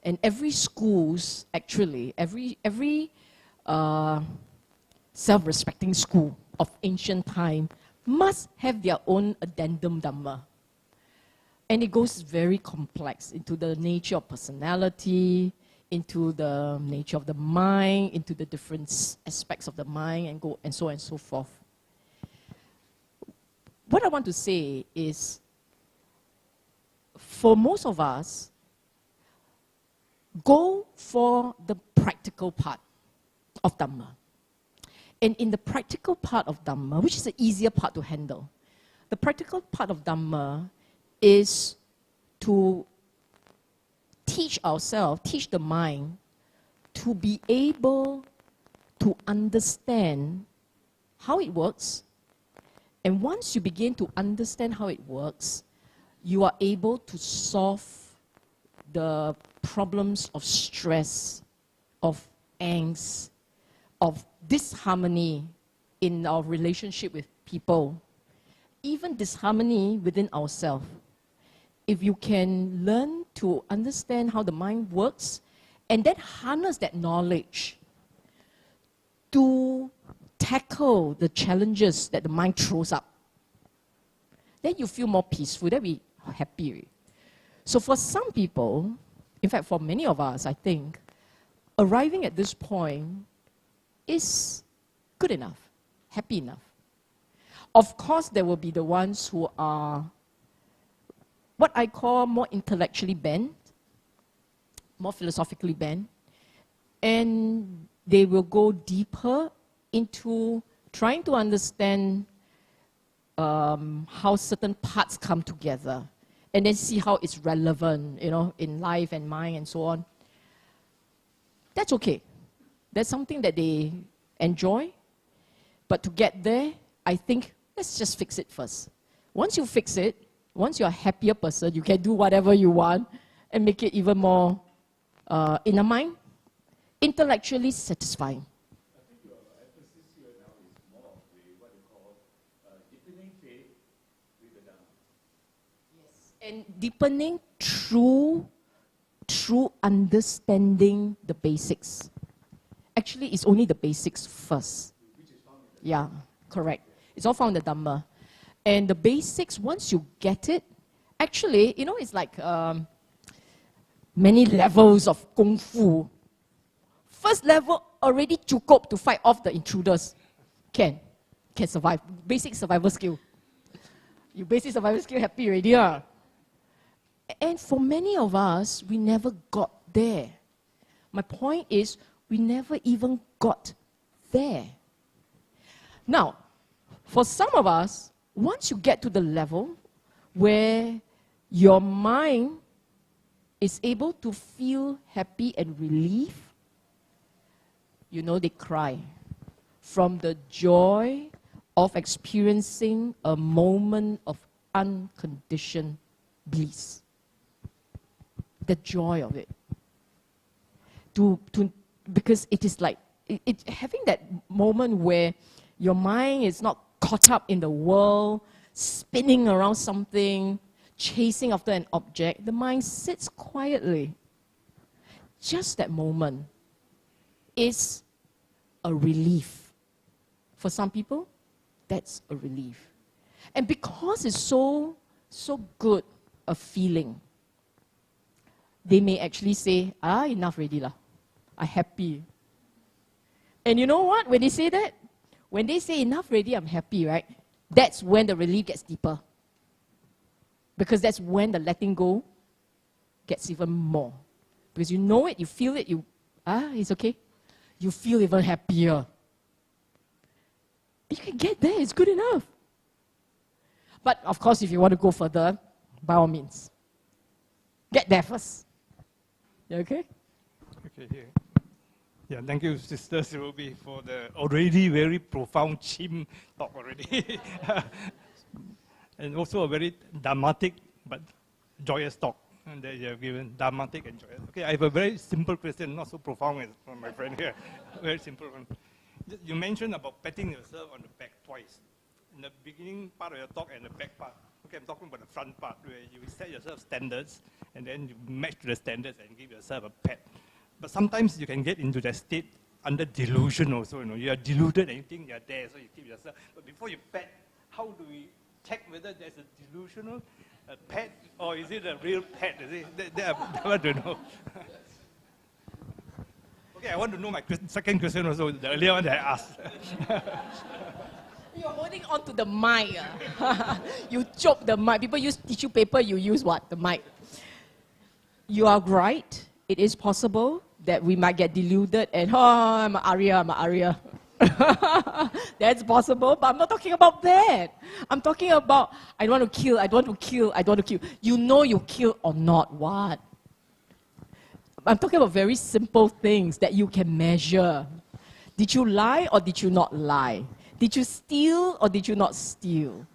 And every schools, actually, every self-respecting school of ancient time must have their own addendum Dhamma. And it goes very complex into the nature of personality, into the nature of the mind, into the different aspects of the mind, and so on and so forth. What I want to say is, for most of us, go for the practical part of Dhamma. And in the practical part of Dhamma, which is the easier part to handle, the practical part of Dhamma is to teach ourselves, teach the mind, to be able to understand how it works. And once you begin to understand how it works, you are able to solve the problems of stress, of angst, of disharmony in our relationship with people, even disharmony within ourselves. If you can learn to understand how the mind works and then harness that knowledge to tackle the challenges that the mind throws up, then you feel more peaceful, then we are happy. So for some people, in fact for many of us, I think, arriving at this point is good enough, happy enough. Of course, there will be the ones who are what I call more intellectually bent, more philosophically bent, and they will go deeper into trying to understand how certain parts come together, and then see how it's relevant, in life and mind and so on. That's okay. That's something that they enjoy. But to get there, I think, let's just fix it first. Once you fix it, once you're a happier person, you can do whatever you want and make it even more, in the mind, intellectually satisfying. I think your emphasis here now is more of what you call deepening faith with the Dharma. Yes. And deepening through understanding the basics. Actually, it's only the basics first. Which is found in the Dharma. Yeah, correct. It's all found in the Dharma. And the basics, once you get it, actually, it's like many levels of Kung Fu. First level, already cukup to fight off the intruders. Can survive. Basic survival skill. You basic survival skill, happy already. And for many of us, we never got there. My point is, we never even got there. Now, for some of us, once you get to the level where your mind is able to feel happy and relief, they cry from the joy of experiencing a moment of unconditioned bliss. The joy of it. Because it is like, having that moment where your mind is not caught up in the world, spinning around something, chasing after an object, the mind sits quietly. Just that moment is a relief. For some people, that's a relief. And because it's so good a feeling, they may actually say, enough already lah. I'm happy. And you know what? When they say that, when they say enough already, I'm happy, right? That's when the relief gets deeper. Because that's when the letting go gets even more. Because you know it, you feel it, it's okay. You feel even happier. You can get there, it's good enough. But of course, if you want to go further, by all means, get there first. You okay? Okay, here. Yeah, thank you, Sister Sylvia, for the already very profound chim talk already. And also a very dharmatic but joyous talk that you have given, dharmatic and joyous. Okay, I have a very simple question, not so profound as from my friend here. Very simple one. You mentioned about patting yourself on the back twice. In the beginning part of your talk and the back part. Okay, I'm talking about the front part where you set yourself standards and then you match to the standards and give yourself a pat. But sometimes you can get into that state under delusion also. You are deluded and you think you are there, so you keep yourself. But before you pat, how do we check whether there's a delusional pat or is it a real pat? I want to know. Okay, I want to know my second question also, the earlier one that I asked. You're holding on to the mic. You choke the mic. People use tissue paper, you use what? The mic. You are right. It is possible that we might get deluded and, I'm an Arya. That's possible, but I'm not talking about that. I'm talking about, I don't want to kill. You know you kill or not, what? I'm talking about very simple things that you can measure. Did you lie or did you not lie? Did you steal or did you not steal?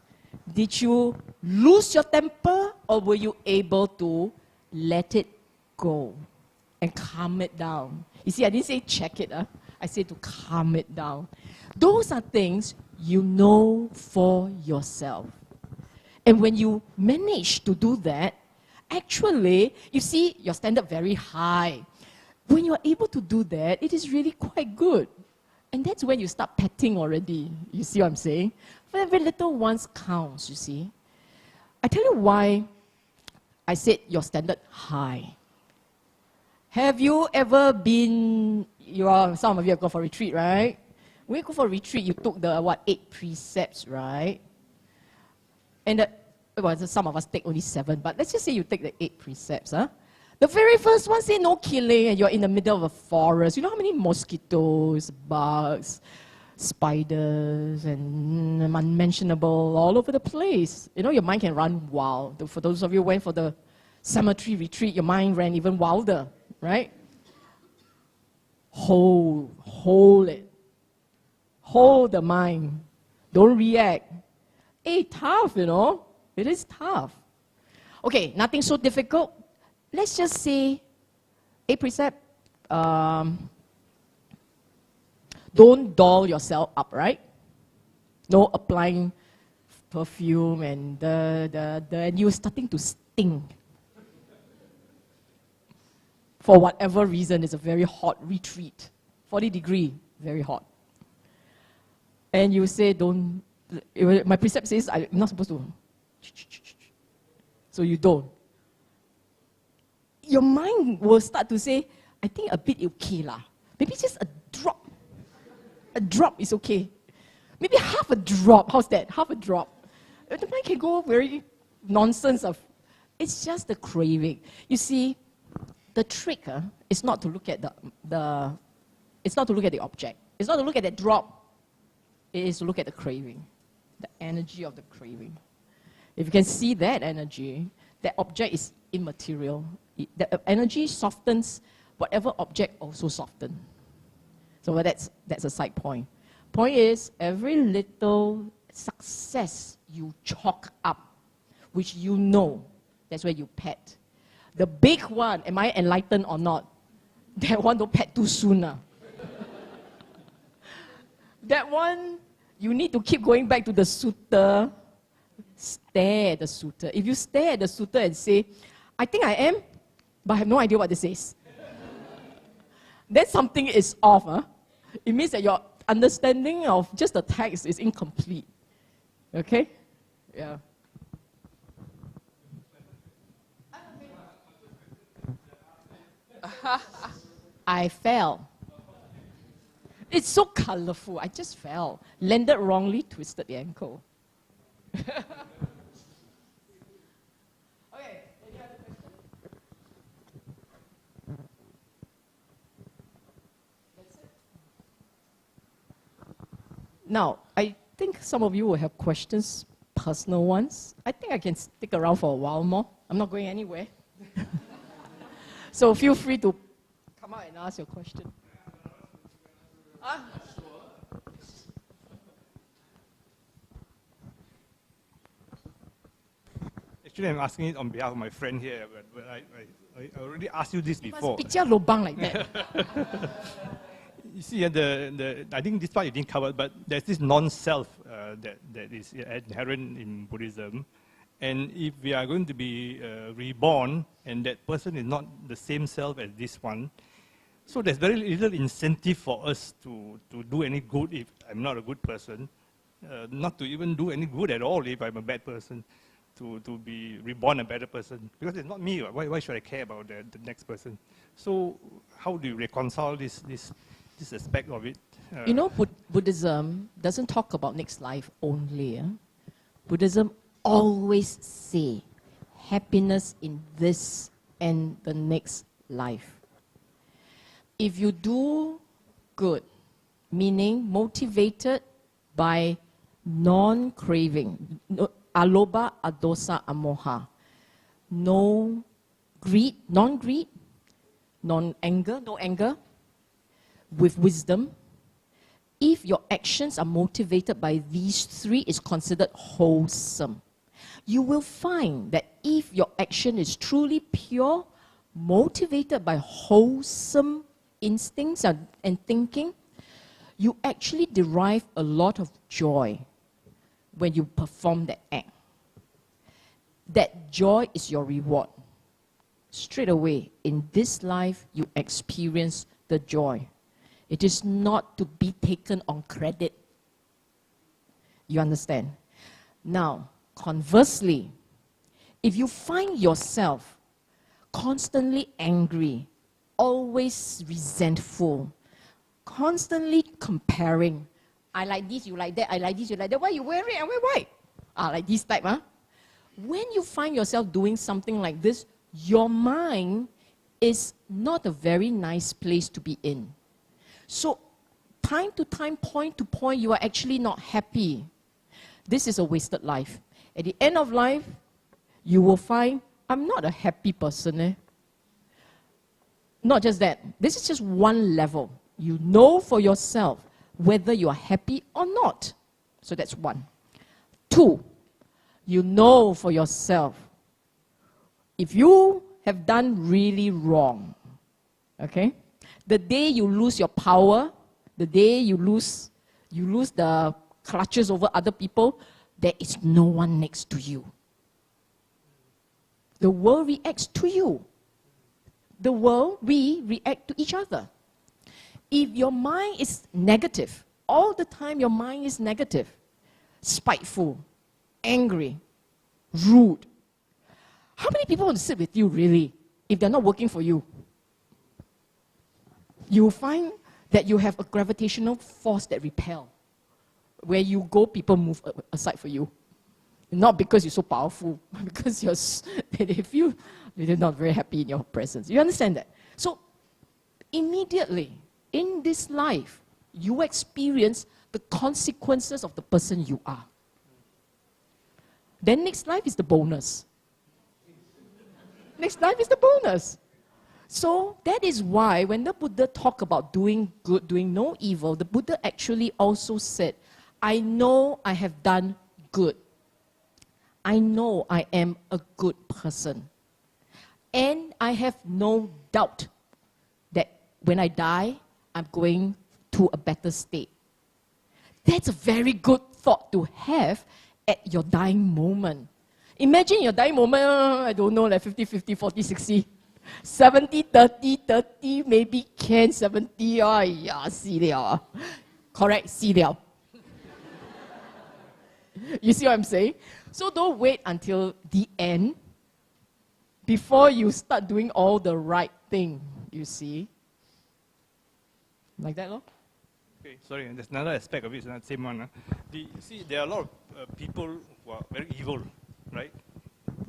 Did you lose your temper or were you able to let it go and calm it down? You see, I didn't say check it. I said to calm it down. Those are things you know for yourself. And when you manage to do that, actually, you see your standard very high. When you're able to do that, it is really quite good. And that's when you start petting already. You see what I'm saying? Very little ones counts, you see. I tell you why I said your standard high. Have you ever been, some of you have gone for retreat, right? When you go for retreat, you took the, 8 precepts, right? And some of us take only 7, but let's just say you take the 8 precepts, huh? The very first one say no killing, and you're in the middle of a forest. You know how many mosquitoes, bugs, spiders, and unmentionable all over the place. You know, your mind can run wild. For those of you who went for the cemetery retreat, your mind ran even wilder, right? Hold it. Hold the mind. Don't react. Hey, tough, you know. It is tough. Okay, nothing so difficult. Let's just say, a precept, don't doll yourself up, right? No applying perfume and you're starting to sting. For whatever reason, it's a very hot retreat. 40 degree, very hot. And you say, don't, my precept says I'm not supposed to. So you don't. Your mind will start to say, I think a bit okay lah. Maybe just a drop. A drop is okay. Maybe half a drop. How's that? Half a drop. The mind can go very nonsense of, it's just the craving. You see, the trick is not to look at it's not to look at the object. It's not to look at that drop. It is to look at the craving, the energy of the craving. If you can see that energy, that object is immaterial. The energy softens, whatever object also softens. So that's a side point. Point is, every little success you chalk up, which you know, that's where you pet. The big one, am I enlightened or not? That one don't pet too soon. That one, you need to keep going back to the sutta. Stare at the sutta. If you stare at the sutta and say, I think I am, but I have no idea what this is, then something is off. It means that your understanding of just the text is incomplete. Okay? Yeah. I fell. It's so colorful. I just fell. Landed wrongly, twisted the ankle. Okay. Any other question? That's it. Now, I think some of you will have questions, personal ones. I think I can stick around for a while more. I'm not going anywhere. So feel free to come out and ask your question. Actually, I'm asking it on behalf of my friend here, but I already asked you this before. Must picture lobang like that. You see, I think this part you didn't cover, but there's this non-self that is inherent in Buddhism. And if we are going to be reborn, and that person is not the same self as this one, so there's very little incentive for us to do any good if I'm not a good person, not to even do any good at all if I'm a bad person, to be reborn a better person. Because it's not me, why should I care about the next person? So how do you reconcile this aspect of it? You know, Buddhism doesn't talk about next life only. Buddhism always say happiness in this and the next life. If you do good, meaning motivated by non-craving, aloba, adosa, amoha, no greed, non-greed, non-anger, no anger, with wisdom, if your actions are motivated by these three, it's considered wholesome. You will find that if your action is truly pure, motivated by wholesome instincts and thinking, you actually derive a lot of joy when you perform that act. That joy is your reward. Straight away, in this life, you experience the joy. It is not to be taken on credit. You understand? Now, conversely, if you find yourself constantly angry, always resentful, constantly comparing, I like this, you like that, I like this, you like that. Why you wear red, I wear white? Like this type, huh? When you find yourself doing something like this, your mind is not a very nice place to be in. So, time to time, point to point, you are actually not happy. This is a wasted life. At the end of life, you will find, I'm not a happy person. Not just that. This is just one level. You know for yourself whether you are happy or not. So that's one. Two, you know for yourself if you have done really wrong, okay? The day you lose your power, the day you lose the clutches over other people, there is no one next to you. The world reacts to you. The world, we react to each other. If your mind is negative, all the time your mind is negative, spiteful, angry, rude, how many people want to sit with you really if they're not working for you? You'll find that you have a gravitational force that repels. Where you go, people move aside for you. Not because you're so powerful, because they feel they're not very happy in your presence. You understand that? So, immediately, in this life, you experience the consequences of the person you are. Then next life is the bonus. Next life is the bonus. So that is why when the Buddha talked about doing good, doing no evil, the Buddha actually also said, I know I have done good. I know I am a good person. And I have no doubt that when I die, I'm going to a better state. That's a very good thought to have at your dying moment. Imagine your dying moment, I don't know, like 50, 50, 40, 60, 70, 30, 30, maybe can 70, yeah, 死了. Correct, 死了. You see what I'm saying? So don't wait until the end before you start doing all the right thing, you see. Like that, no? Okay, sorry, there's another aspect of it, it's not the same one. You see, there are a lot of people who are very evil, right?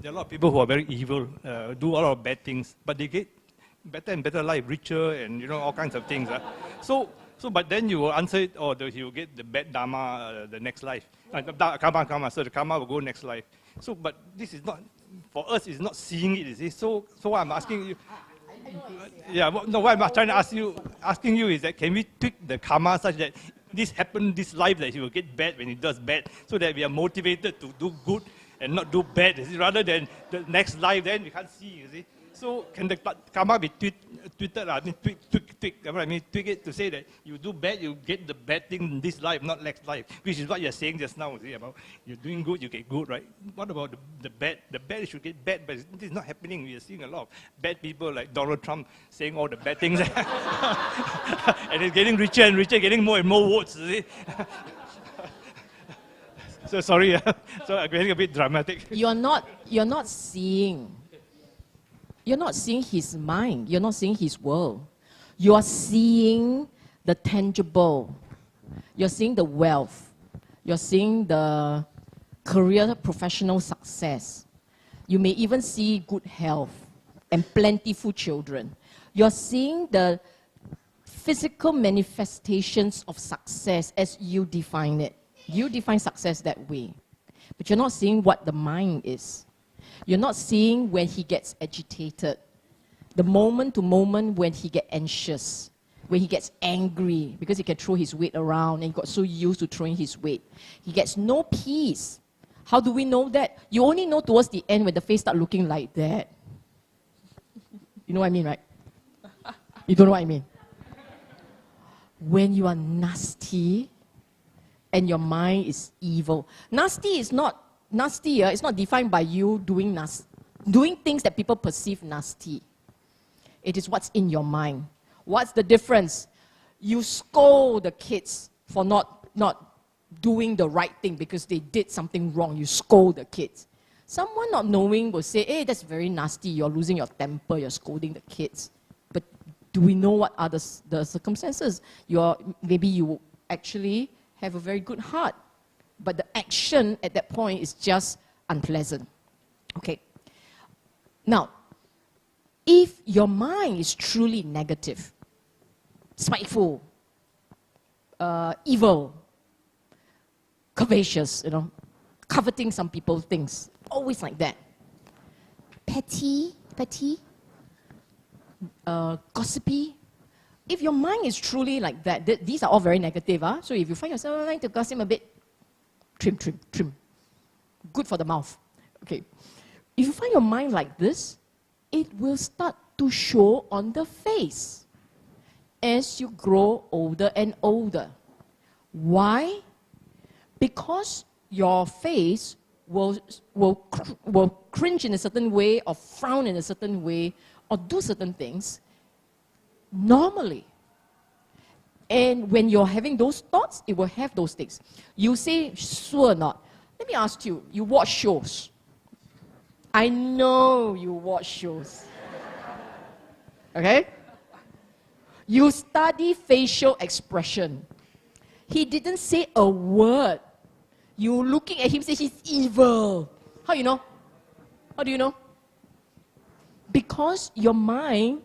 There are a lot of people who are very evil, do a lot of bad things, but they get better and better life, richer, and all kinds of things. So, but then you will answer it, or he will get the bad dharma the next life. Karma, so the karma will go next life. So, but this is not, for us, it's not seeing it, you see. So what I'm asking you, what I'm trying to asking you is that can we tweak the karma such that this happened, this life, that he will get bad when he does bad, so that we are motivated to do good and not do bad, you see, rather than the next life, then we can't see, you see. So can the karma be tweeted? I mean, tweak it to say that you do bad, you get the bad thing in this life, not next life, which is what you're saying just now, see, about you're doing good, you get good, right? What about the bad? The bad should get bad, but this is not happening. We are seeing a lot of bad people like Donald Trump saying all the bad things, and it's getting richer and richer, getting more and more votes, you see. So sorry, so I'm getting a bit dramatic. You're not seeing his mind. You're not seeing his world. You are seeing the tangible. You're seeing the wealth. You're seeing the career, professional success. You may even see good health and plentiful children. You're seeing the physical manifestations of success as you define it. You define success that way. But you're not seeing what the mind is. You're not seeing when he gets agitated, the moment to moment when he gets anxious, when he gets angry because he can throw his weight around and he got so used to throwing his weight. He gets no peace. How do we know that? You only know towards the end when the face starts looking like that. You know what I mean, right? You don't know what I mean? When you are nasty and your mind is evil. Nasty is not it's not defined by you doing things that people perceive nasty. It is what's in your mind. What's the difference? You scold the kids for not doing the right thing because they did something wrong. You scold the kids. Someone not knowing will say, hey, that's very nasty. You're losing your temper. You're scolding the kids. But do we know what are the circumstances? Maybe you actually have a very good heart, but the action at that point is just unpleasant. Okay. Now, if your mind is truly negative, spiteful, evil, covetous, coveting some people's things, always like that, petty, gossipy. If your mind is truly like that, these are all very negative. So if you find yourself trying to gossip a bit, trim. Good for the mouth. Okay. If you find your mind like this, it will start to show on the face as you grow older and older. Why? Because your face will cringe in a certain way, or frown in a certain way, or do certain things normally. And when you're having those thoughts, it will have those things. You say, sure or not? Let me ask you, you watch shows. I know you watch shows. Okay? You study facial expression. He didn't say a word. You looking at him say he's evil. How you know? How do you know? Because your mind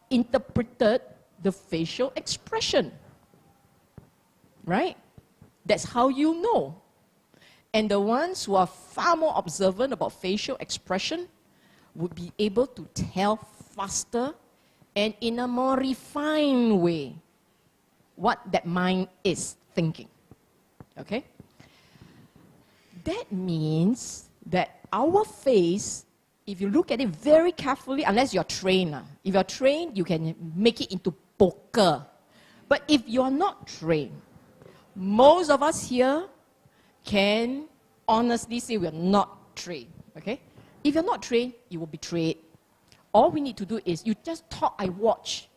interpreted the facial expression. Right? That's how you know. And the ones who are far more observant about facial expression would be able to tell faster and in a more refined way what that mind is thinking. Okay? That means that our face, if you look at it very carefully, unless you're trained, if you're trained, you can make it into poker. But if you're not trained, most of us here can honestly say we're not trained. Okay? If you're not trained, you will betray it. All we need to do is you just talk, I watch,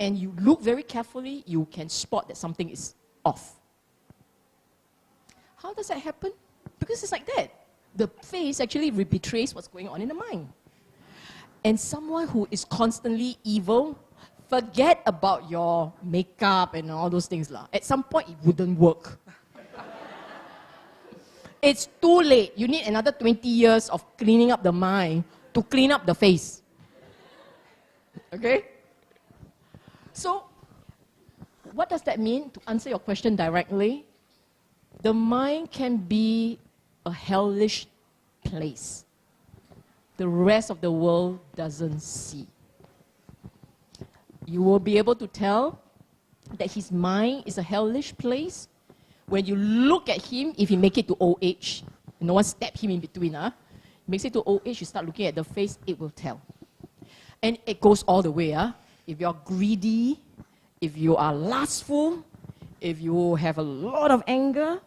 and you look very carefully, you can spot that something is off. How does that happen? Because it's like that. The face actually betrays what's going on in the mind. And someone who is constantly evil, forget about your makeup and all those things. At some point, it wouldn't work. It's too late. You need another 20 years of cleaning up the mind to clean up the face. Okay? So, what does that mean? To answer your question directly, the mind can be a hellish place. The rest of the world doesn't see. You will be able to tell that his mind is a hellish place when you look at him. If he make it to old age, no one stab him in between. Makes it to old age, you start looking at the face, it will tell. And it goes all the way. If you're greedy, if you are lustful, if you have a lot of anger,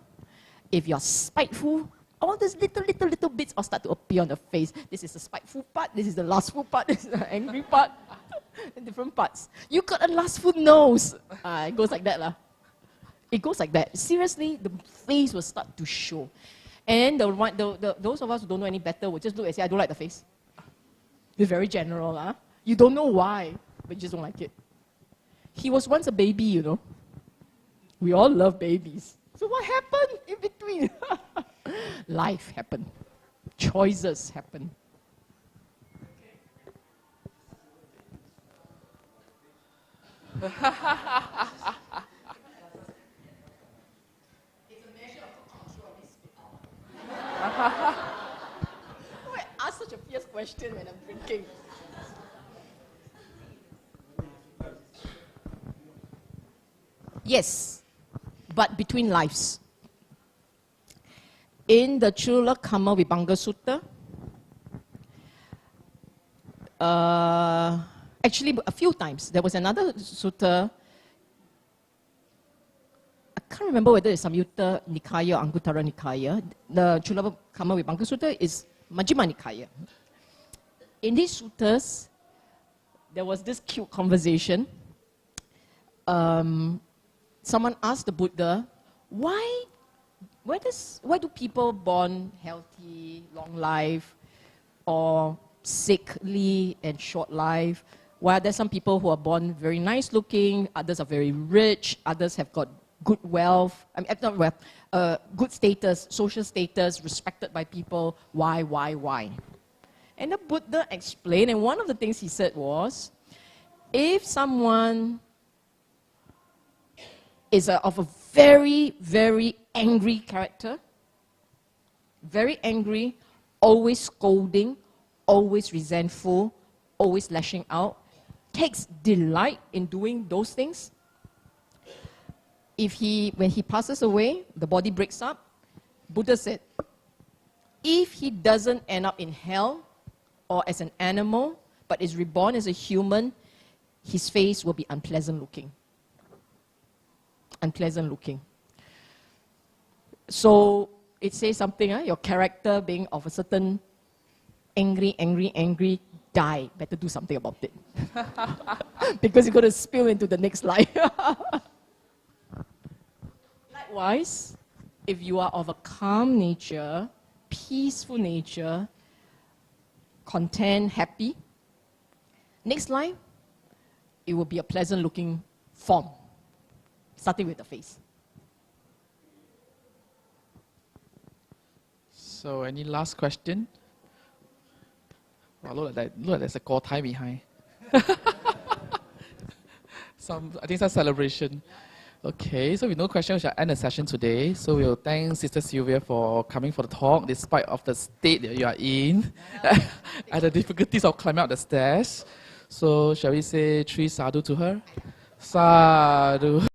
if you're spiteful, all these little bits all start to appear on the face. This is the spiteful part, this is the lustful part, this is the angry part, different parts. You got a lustful nose. It goes like that. It goes like that. Seriously, the face will start to show. And those of us who don't know any better will just look and say, I don't like the face. It's very general. You don't know why, but you just don't like it. He was once a baby, We all love babies. So what happened in between? Life happened. Choices happen. It's a measure of control. Why ask such a fierce question when I'm drinking? Yes, but between lives. In the Chula Karma Vibhanga Sutta, actually a few times, there was another sutta, I can't remember whether it's Samyutta Nikaya or Anguttara Nikaya. The Chula Karma Vibhanga Sutta is Majjhima Nikaya. In these suttas, there was this cute conversation. Someone asked the Buddha, why do people born healthy, long life, or sickly and short life? While there's some people who are born very nice looking, others are very rich, others have got good wealth, I mean, not wealth, good status, social status, respected by people. Why? And the Buddha explained, and one of the things he said was, if someone is of a very, very angry character, very angry, always scolding, always resentful, always lashing out, takes delight in doing those things, when he passes away, the body breaks up, Buddha said, if he doesn't end up in hell or as an animal, but is reborn as a human, his face will be unpleasant looking. Unpleasant looking. So it says something, your character being of a certain angry, die. Better do something about it. Because you're going to spill into the next life. Likewise, if you are of a calm nature, peaceful nature, content, happy, next life, it will be a pleasant looking form, starting with the face. So any last question? Wow, look like there's a call time behind. I think some celebration. Okay, so with no questions, we shall end the session today. So we'll thank Sister Sylvia for coming for the talk, despite of the state that you are in, and the difficulties of climbing up the stairs. So shall we say 3 sadhu to her? Sadhu.